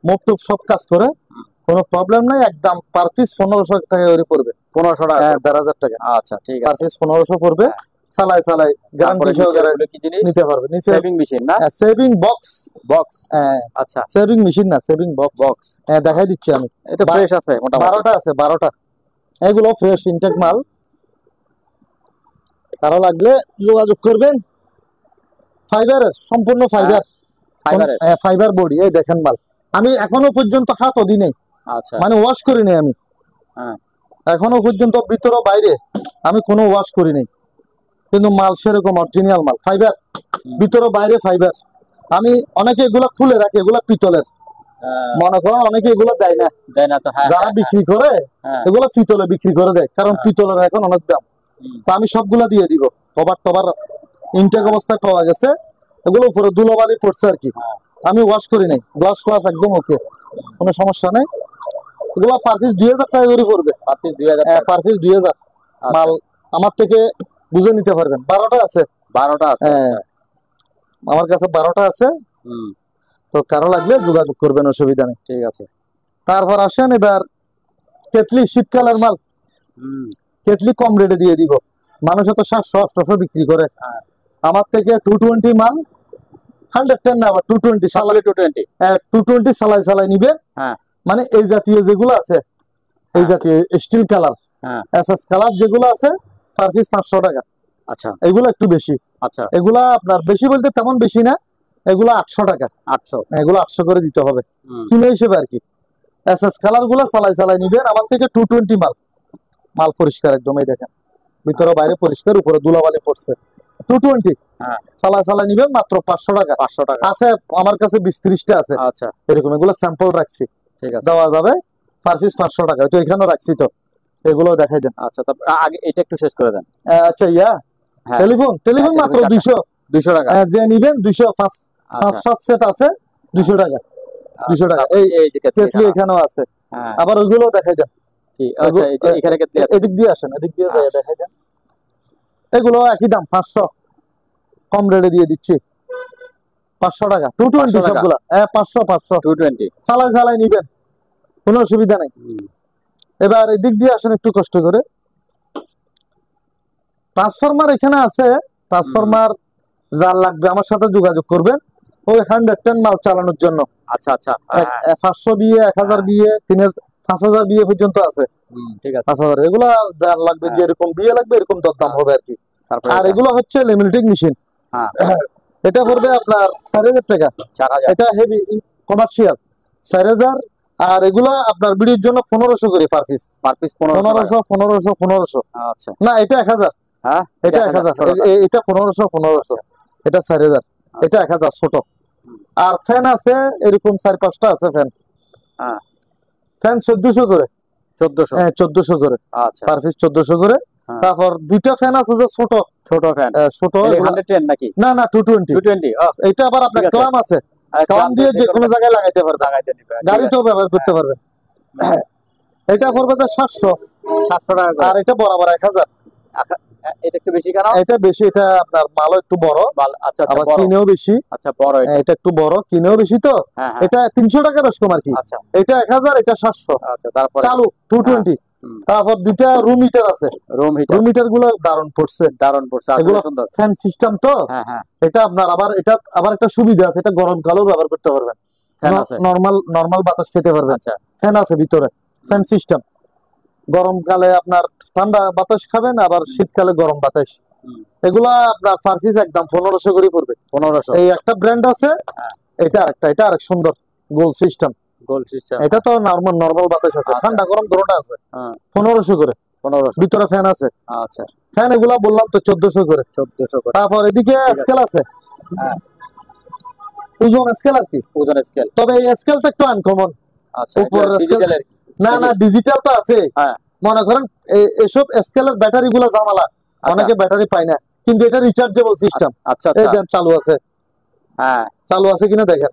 মুভ টুপ সব কাজ করে, কোনো প্রবলেম নাই। একদম পার পিস 1500 টাকা করে পড়বে। 1500 টাকা? হ্যাঁ, 1500 টাকা। আচ্ছা ঠিক পার আছে। পিস 1500 পড়বে। চালাই গ্যারান্টি সহকারে কি জিনিস? নিতে পারবে। নিচে সেভিং মেশিন না? Saving box. বক্স। হ্যাঁ, আচ্ছা, সেভিং মেশিন না, সেভিং বক্স। বক্স। হ্যাঁ, দেখাই দিচ্ছি আমি। এটা ফ্রেশ আছে মোটামুটি। 12টা আছে, 12টা। এগুলো ফ্রেশ ইনটেক মাল। কারো লাগলে যোগাযোগ করবেন। ফাইবারের, সম্পূর্ণ ফাইবার। ফাইবারের? হ্যাঁ, ফাইবার বডি। এই দেখেন মাল, আমি এখনো পর্যন্ত হাত অধি নেই, আচ্ছা, মানে ওয়াশ করি নাই আমি। হ্যাঁ, এখনো পর্যন্ত ভিতরে বাইরে আমি কোনো ওয়াশ করি নাই, কিন্তু মাল সেরকম অরিজিনাল মাল, ফাইবার, ভিতরে বাইরে ফাইবার। আমি অনেকে এগুলা খুলে রাখি, এগুলা পিতলের। মনে করেন অনেকে এগুলো দেয় না, দেয় না তো। হ্যাঁ, যারা বিক্রি করে এগুলো পিতলে বিক্রি করে দেয়, কারণ পিতলের এখন অনেক দাম। তো আমি সবগুলা দিয়ে দিব। কভার টভার ইনটেক অবস্থায় পাওয়া গেছে, এগুলো উপরে ধুলোবালি পড়ছে আর কি। আমি ওয়াশ করি নাই, গ্লাস ক্লাস একদম ওকে, কোনো সমস্যা নেই। এগুলো পার পিস 2000 টাকা করে পড়বে। পার পিস 2000 টাকা? Per piece 2000। মাল আমার থেকে বুঝে নিতে পারবেন। 12টা আছে। 12টা আছে? আমার কাছে 12টা আছে। তো কারো লাগলে যোগাযোগ করবেন, অসুবিধা নেই। ঠিক আছে। তারপর আসেন এবার কেতলি, শীতকালের মাল। কেতলি কম রেটে দিয়ে দিব। মানুষ তো 700-800 বিক্রি করে, আমার থেকে 220 মাল, 110 না, আবার 220 সালাই, 220 সালাই নিবে। মানে এই জাতীয় যেগুলো আছে, এই জাতীয় স্টিল কালার, এসএস কালার যেগুলো আছে, পার পিস 500 টাকা। আচ্ছা, এগুলো একটু বেশি। আচ্ছা, এগুলা আপনার বেশি বলতে তেমন বেশি না, এগুলো 800 টাকা। 800? এগুলো 800 করে দিতে হবে কিলো হিসেবে আর কি। এসএস কালার গুলো চালাই নিবেন আমার থেকে। 220 মাল, মাল পরিষ্কার একদম। এই দেখেন, ভিতরে বাইরে পরিষ্কার, উপরে ধুলাবালি পড়ছে। 220 চালাই নিবেন মাত্র 500 টাকা। 500 টাকা আছে আমার কাছে, 20-30টা আছে। আচ্ছা, এরকম এগুলো স্যাম্পল রাখছি, দেওয়া যাবে। পার পিস 500 টাকা। তো এখানে রাখছি, তো এগুলো দেখাই দেন। আচ্ছা, তারপর আগে এটা একটু শেষ করে দেন। আচ্ছা, টেলিফোন মাত্র 200 টাকা। যে নিবেন 200, 5-7 সেট আছে, 200 টাকা। 200 টাকা। এই কেতলি এখানেও আছে। আবার ওইগুলো দেখাই দেন। এদিক দিয়ে আসেন, এদিক দিয়ে দেখাই দেন। এগুলো একই দাম, 500, কম রেটে দিয়ে দিচ্ছি। 500 টাকা, 220 সবগুলা। 500 220 চালাই নিবেন, কোনো অসুবিধা নেই। এবার এদিক দিয়ে আসেন একটু কষ্ট করে। ট্রান্সফরমার এখানে আছে। ট্রান্সফরমার যার লাগবে আমার সাথে যোগাযোগ করবেন, ওই 110 মাল চালানোর জন্য। আচ্ছা আচ্ছা, 500 বিয়ে, 1000 বিয়ে, 5000 বিয়ে পর্যন্ত আছে। ঠিক আছে, 5000। এগুলা যার লাগবে, যেরকম বিয়ে লাগবে এরকম দরদাম হবে আর কি। আর এগুলো হচ্ছে লেমিনেটিং মেশিন। এটা পড়বে আপনার 4000 টাকা। এটা হেভি কমার্শিয়াল 4000। আর এগুলা আপনার বিড়ির জন্য 1500 করে পার পিস। 1500। আচ্ছা, না এটা 1000। এটা 1000। এটা 1500। এটা 4000। এটা 1000 ছোট। আর ফ্যান আছে এরকম 4-5টা আছে ফ্যান। ফ্যান 1400 করে। 1400? হ্যাঁ, 1400 করে। আচ্ছা, পার পিস 1400 করে। তারপর দুইটা ফ্যান আছে যে ছোট ফ্যান। ছোট 110 নাকি? না না, 220। এটা আবার আপনার ক্লাম আছে, ক্লাম দিয়ে যে কোনো জায়গায় লাগাইতে পারবেন, গাড়িতেও ব্যবহার করতে পারবেন। এটা পড়বে তো 700 টাকা। আর এটা বরাবর 1000। এটা একটু বেশি কেন? এটা বেশি, এটা আপনার মালও একটু বড়। আচ্ছা, আবার কিনেও বেশি। আচ্ছা, বড় এটা একটু বড়, কিনেও বেশি। তো এটা 300 টাকা বেশ কম আর কি। এটা 1000, এটা 700। আচ্ছা, তারপর চালু 220। তারপর দুইটা রুম হিটার আছে। রুম হিটার গুলো দারুণ পড়ছে। এগুলো ফ্যান সিস্টেম তো। এটা আপনার আবার একটা সুবিধা আছে, এটা গরমকালেও ব্যবহার করতে পারবেন, নরমাল বাতাস খেতে পারবেন। ফ্যান আছে ভিতরে, ফ্যান সিস্টেম। গরমকালে আপনার ঠান্ডা বাতাস খাবেন, আবার শীতকালে গরম বাতাস। এগুলা আপনার পার পিস একদম 1500 করে পড়বে। 1500। এই একটা ব্র্যান্ড আছে, এটা আরেক সুন্দর গোল সিস্টেম। এটা তো নরমাল বাতাস আছে, ঠান্ডা গরম দুটোটা আছে। 1500 করে। 1500 ভিতরে ফ্যান আছে। আচ্ছা, ফ্যান এগুলা বললাম তো 1400 করে। তারপর এদিকে স্কেল আছে, ওজন স্কেল আর কি। ওজন স্কেল, তবে এই স্কেলটা একটু আনকমন। আচ্ছা, ডিজিটাল? না না, ডিজিটাল তো আছে। মনে করেন এসব স্কেলের ব্যাটারি গুলা ঝামেলা, অনেকে ব্যাটারি পায় না, কিন্তু এটা রিচার্জেবল সিস্টেম। আচ্ছা, এই চালু আছে। চালু আছে কিনা দেখেন।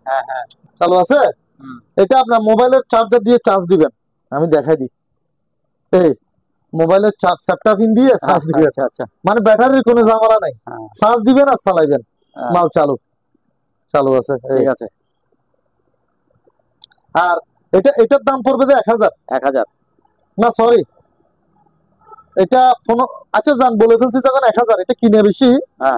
চালু আছে। এটা আপনার মোবাইলের চার্জার দিয়ে চার্জ দিবেন, আমি দেখাই দিই। এই মোবাইলের চার্জটা পিন দিয়ে চার্জ দিবেন। আচ্ছা আচ্ছা, মানে ব্যাটারির কোনো ঝামেলা নাই, চার্জ দিবেন আর চালাইবেন, মাল চালু চালু আছে। ঠিক আছে। আর এটার দাম পড়বে যে 1000। 1000 না সরি, এটা আচ্ছা জান বলে ফেলছি যখন 1000, এটা কিনে বেশি,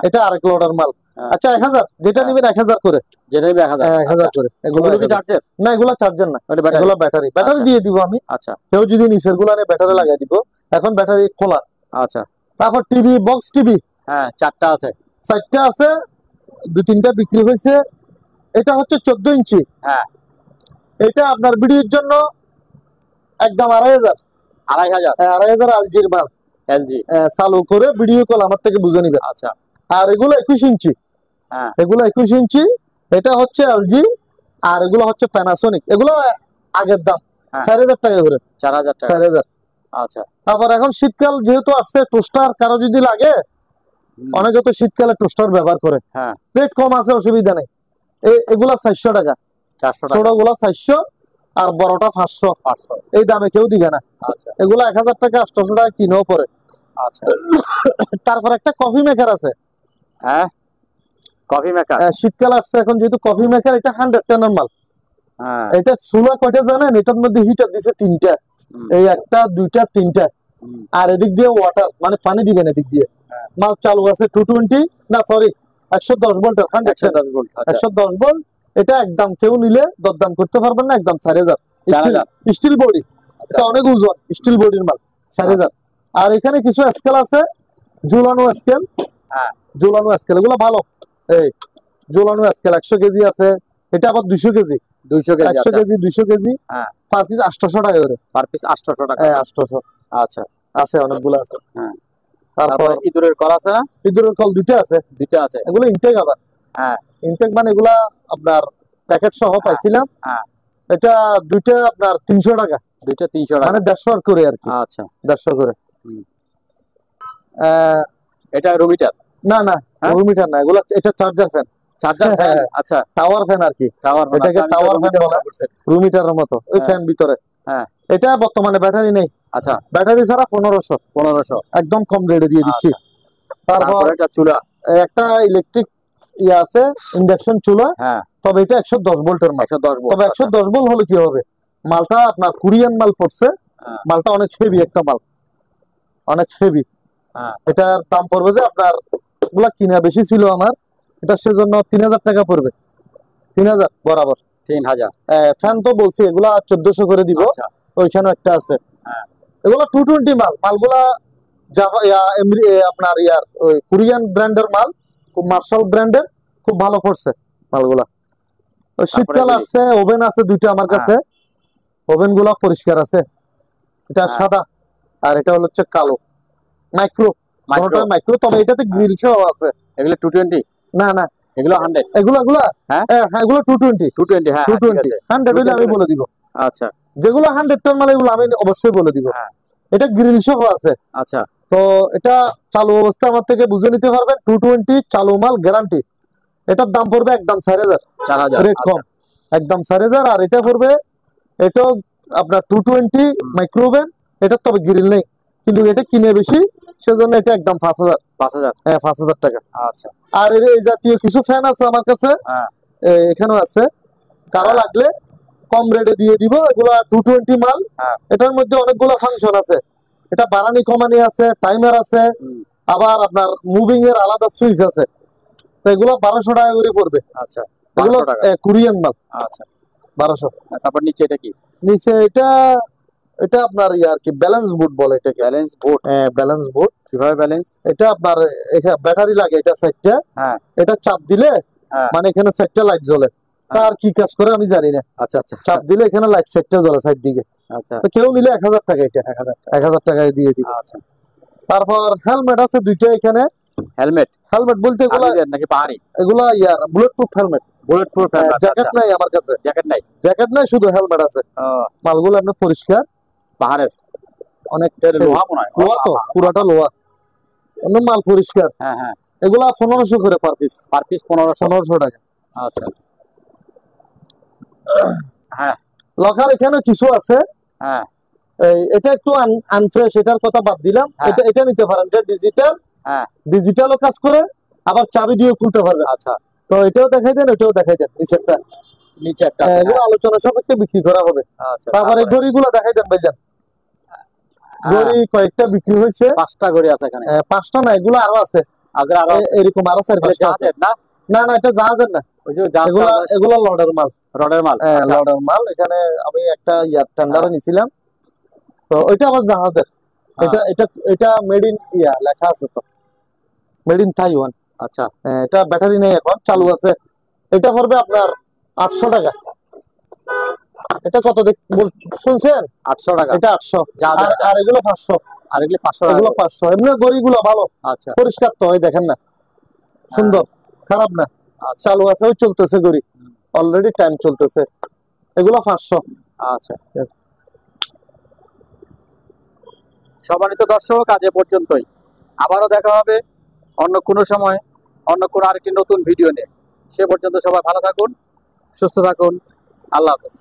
এটা আরেক লটার মাল। আচ্ছা 1000, যেটা নিবেন 1000 করে, যেটা নিবে 1000। 1000 করে। এগুলো কি চার্জার? না এগুলো চার্জার না, এগুলো ব্যাটারি। ব্যাটারি দিয়ে দিব আমি। আচ্ছা, কেউ যদি নিচের গুলো নিয়ে ব্যাটারি লাগাই দিব, এখন ব্যাটারি খোলা। আচ্ছা, তারপর টিভি, বক্স টিভি, হ্যাঁ 4টা আছে, 4টা আছে, 2-3টা বিক্রি হয়েছে। এটা হচ্ছে 14 ইঞ্চি। হ্যাঁ, এটা আপনার ভিডিওর জন্য একদম 2500। 2500 আলজির মাল, এলজি চালু করে ভিডিও কল আমার থেকে বুঝে নিবে। আচ্ছা, আর এগুলো 21 ইঞ্চি। হ্যাঁ, এগুলো 21 ইঞ্চি। এটা হচ্ছে এলজি, আর এগুলো হচ্ছে প্যানাসোনিক। এগুলো আগের দাম 4000 টাকা করে। 4000 টাকা। 4000। আচ্ছা, তারপর এখন শীতকাল যেহেতু আসছে, টোস্টার কারো যদি লাগে, অনেকে তো শীতকালে টোস্টার ব্যবহার করে, হ্যাঁ রেট কম আছে, অসুবিধা নেই। এগুলা 400 টাকা, 400 টাকা। ছোটগুলা 400 আর বড়টা 500। এই দামে কেউ দিবে না। আচ্ছা, এগুলা 1000 টাকা 800 টাকা কিনেও পরে। আচ্ছা, তারপর একটা কফি মেকার আছে। হ্যাঁ, কফি মেকার শীতকাল আসছে এখন, যেহেতু কফি মেকার, এটা 100 টানার মাল। হ্যাঁ, এটা চুলা কয়টা জানেন? এটার মধ্যে হিটার দিছে 3টা, এই 1টা 2টা 3টা, আর এদিক দিয়ে ওয়াটার মানে পানি দিবেন এদিক দিয়ে। মাল চালু আছে 220, না সরি 110 ভোল্টের, 110 ভোল্ট। 110 ভোল্ট। এটা একদম কেউ নিলে দরদাম করতে পারবেন না, একদম 4000। স্টিল বডি, এটা অনেক ওজন, স্টিল বডির মাল, 4000। আর এখানে কিছু স্কেল আছে, ঝুলানো স্কেল। হ্যাঁ, ঝুলানো স্কেল এগুলো ভালো। এই ঝুলানো স্কেল 100 কেজি আছে, এটা আবার 200 কেজি। 200 KG, 100 KG 200 KG. হ্যাঁ, পার পিস 800 টাকা করে। পার পিস 800 টাকা। হ্যাঁ 800। আচ্ছা, আছে অনেকগুলো আছে। হ্যাঁ, তারপর ইঁদুরের কল আছে না? ইঁদুরের কল 2টা আছে। 2টা আছে, এগুলো ইনটেক আবার। হ্যাঁ, ইনটেক মানে এগুলা আপনার প্যাকেট সহ পাইছিলাম। হ্যাঁ, এটা 2টা আপনার 300 টাকা। 2টা 300 টাকা, মানে 150 করে আর কি। আচ্ছা, 150 করে। এটা রুমিটার? না না, রুমিটার না, এগুলা এটা চার্জার ফ্যান। চার্জার ফ্যান, আচ্ছা, টাওয়ার ফ্যান আর কি। এটাকে টাওয়ার ফ্যান বলা হচ্ছে, রুমিটারের মতো ওই ফ্যান ভিতরে। হ্যাঁ, এটা বর্তমানে ব্যাটারি নেই। আচ্ছা, ব্যাটারি ছাড়া 1500 একদম কম রেটে দিয়ে দিচ্ছি। তারপর একটা চুলা, একটা ইলেকট্রিক ইয়ে আছে, ইন্ডাকশন চুলা। হ্যাঁ, তবে এটা 110 ভোল্টের মাল। 110 ভোল্ট। তবে 110 ভোল্ট হলে কি হবে, মালটা আপনার কোরিয়ান মাল পড়ছে, মালটা অনেক হেভি একটা মাল, অনেক হেভি। এটার দাম পড়বে যে আপনার, এগুলা কিনা বেশি ছিল আমার, এটা সেজন্য 3000 টাকা পড়বে। 3000 বরাবর। 3000। ফ্যান তো বলছি এগুলা 1400 করে দিব। ওইখানে একটা আছে। এগুলা 220 মাল, মালগুলা আপনার ইয়ার ওই কোরিয়ান ব্র্যান্ডের মাল, খুব মার্শাল ব্র্যান্ডের, খুব ভালো পড়ছে মালগুলা। শীতকাল আসছে, ওভেন আছে 2টা আমার কাছে, ওভেন গুলা পরিষ্কার আছে। এটা সাদা আর এটা হচ্ছে কালো, মাইক্রো, মাইক্রো। তবে এটাতে গ্রিল সহ আছে। এগুলো 220? না না, এগুলো 100। হ্যাঁ এগুলো 220। হ্যাঁ 220, 100 হলে আমি বলে দিব। আচ্ছা, যেগুলো 100 টার মাল এগুলো আমি অবশ্যই বলে দিব। এটা গ্রিল সহ আছে। আচ্ছা, তো এটা চালু অবস্থা আমার থেকে বুঝে নিতে পারবেন। 220 চালু মাল, গ্যারান্টি। এটার দাম পড়বে একদম 4000। রেট কম, একদম 4000। আর এটা পড়বে, এটাও আপনার 220 মাইক্রোওভেন, এটার তবে গ্রিল নেই, কিন্তু এটা কিনে বেশি, সেজন্য এটা একদম 5000। 5000? হ্যাঁ 5000 টাকা। আচ্ছা, আর এই জাতীয় কিছু ফ্যান আছে আমার কাছে, এখানেও আছে, কারো লাগলে কম রেটে দিয়ে দিব। এগুলা 220 মাল। এটার মধ্যে অনেকগুলো ফাংশন আছে, এটা বাড়ানি কমানি আছে, টাইমার আছে, আবার আপনার মুভিং এর আলাদা সুইচ আছে। তো এগুলো 1200 টাকা করে পড়বে। আচ্ছা, এগুলো কোরিয়ান মাল। আচ্ছা, 1200। তারপর নিচে এটা কি? নিচে এটা আপনার আর কি ব্যালেন্স বোর্ড বলে এটাকে। Balance board? হ্যাঁ, ব্যালেন্স বোর্ড। কিভাবে ব্যালেন্স? এটা আপনার এখানে ব্যাটারি লাগে, এটা সাইডটা। হ্যাঁ, এটা চাপ দিলে মানে এখানে সাইডটা লাইট জ্বলে। আর কি কাজ করে আমি জানি না। আচ্ছা আচ্ছা, চাপ দিলে এখানে লাইট সাইডটা জ্বলে সাইড দিকে। আচ্ছা, তো কেউ নিলে 1000 টাকা, এটা 1000 টাকায় দিয়ে দিব। আচ্ছা, তারপর হেলমেট আছে 2টা এখানে। হেলমেট? হেলমেট বলতে এগুলা নাকি পাহাড়ি? এগুলা ইয়ার bullet proof helmet. Bullet proof helmet. Jacket নাই আমার কাছে। জ্যাকেট নাই? জ্যাকেট নাই, শুধু হেলমেট আছে। মালগুলো আপনার পরিষ্কার, পাহাড়ের অনেক লোহা মনে হয়। লোহা তো, পুরাটা লোহা, এমনি মাল পরিষ্কার। হ্যাঁ হ্যাঁ, এগুলা 1500 করে পার পিস। পার পিস 1500 টাকা। আচ্ছা, হ্যাঁ লখার এখানে কিছু আছে, হ্যাঁ এটা একটু আনফ্রেশ, এটার কথা বাদ দিলাম। হ্যাঁ। এটা নিতে পারেন, এটা ডিজিটাল, হ্যাঁ ডিজিটালও কাজ করে, আবার চাবি দিয়ে খুলতে পারবেন। আচ্ছা তো এটাও দেখাই দেন, এটাও দেখাই দেন, নিচেরটা। নিচে একটা আছে, এগুলো হ্যাঁ। আলোচনা সাপেক্ষে বিক্রি করা হবে। আচ্ছা তারপরে ঘড়িগুলো দেখাই দেন ভাইজান। ঘড়ি কয়েকটা বিক্রি হয়েছে, 5টা ঘড়ি আছে এখানে। 5টা না, এগুলো আরো আছে, আগে আরো আছে। এরকম আরো 4-5টা আছে। জাহাজের না? না না, এটা জাহাজের না, ওই যে জাহাজটা এগুলা এগুলা লডের মাল। রডের মাল। আচ্ছা লডের মাল। এখানে আমি একটা ইয়ার টেন্ডারে নিছিলাম, তো ওইটা আবার জাহাজের। এটা এটা এটা মেড ইন ইয়া লেখা আছে, তো মেড ইন তাইওয়ান। আচ্ছা এটা ব্যাটারি নেই, এখন চালু আছে। এটা পড়বে আপনার 800 টাকা। এটা কত শুনছেন? 800 টাকা। এটা 800, জাহাজের এটা। আর এগুলো 500। আর এগুলি 500 টাকা। এগুলো 500। এমনি গড়িগুলো ভালো, আচ্ছা পরিষ্কার তো, ওই দেখেন না, সুন্দর, খারাপ না। আচ্ছা চালু আছে, ওই চলতেছে গড়ি, অলরেডি টাইম চলতেছে। এগুলো 500। আচ্ছা সম্মানিত দর্শক, আজ এ পর্যন্তই। আবারও দেখা হবে অন্য কোনো সময়, অন্য কোনো আরেকটি নতুন ভিডিও নিয়ে। সে পর্যন্ত সবাই ভালো থাকুন, সুস্থ থাকুন। আল্লাহ হাফেজ।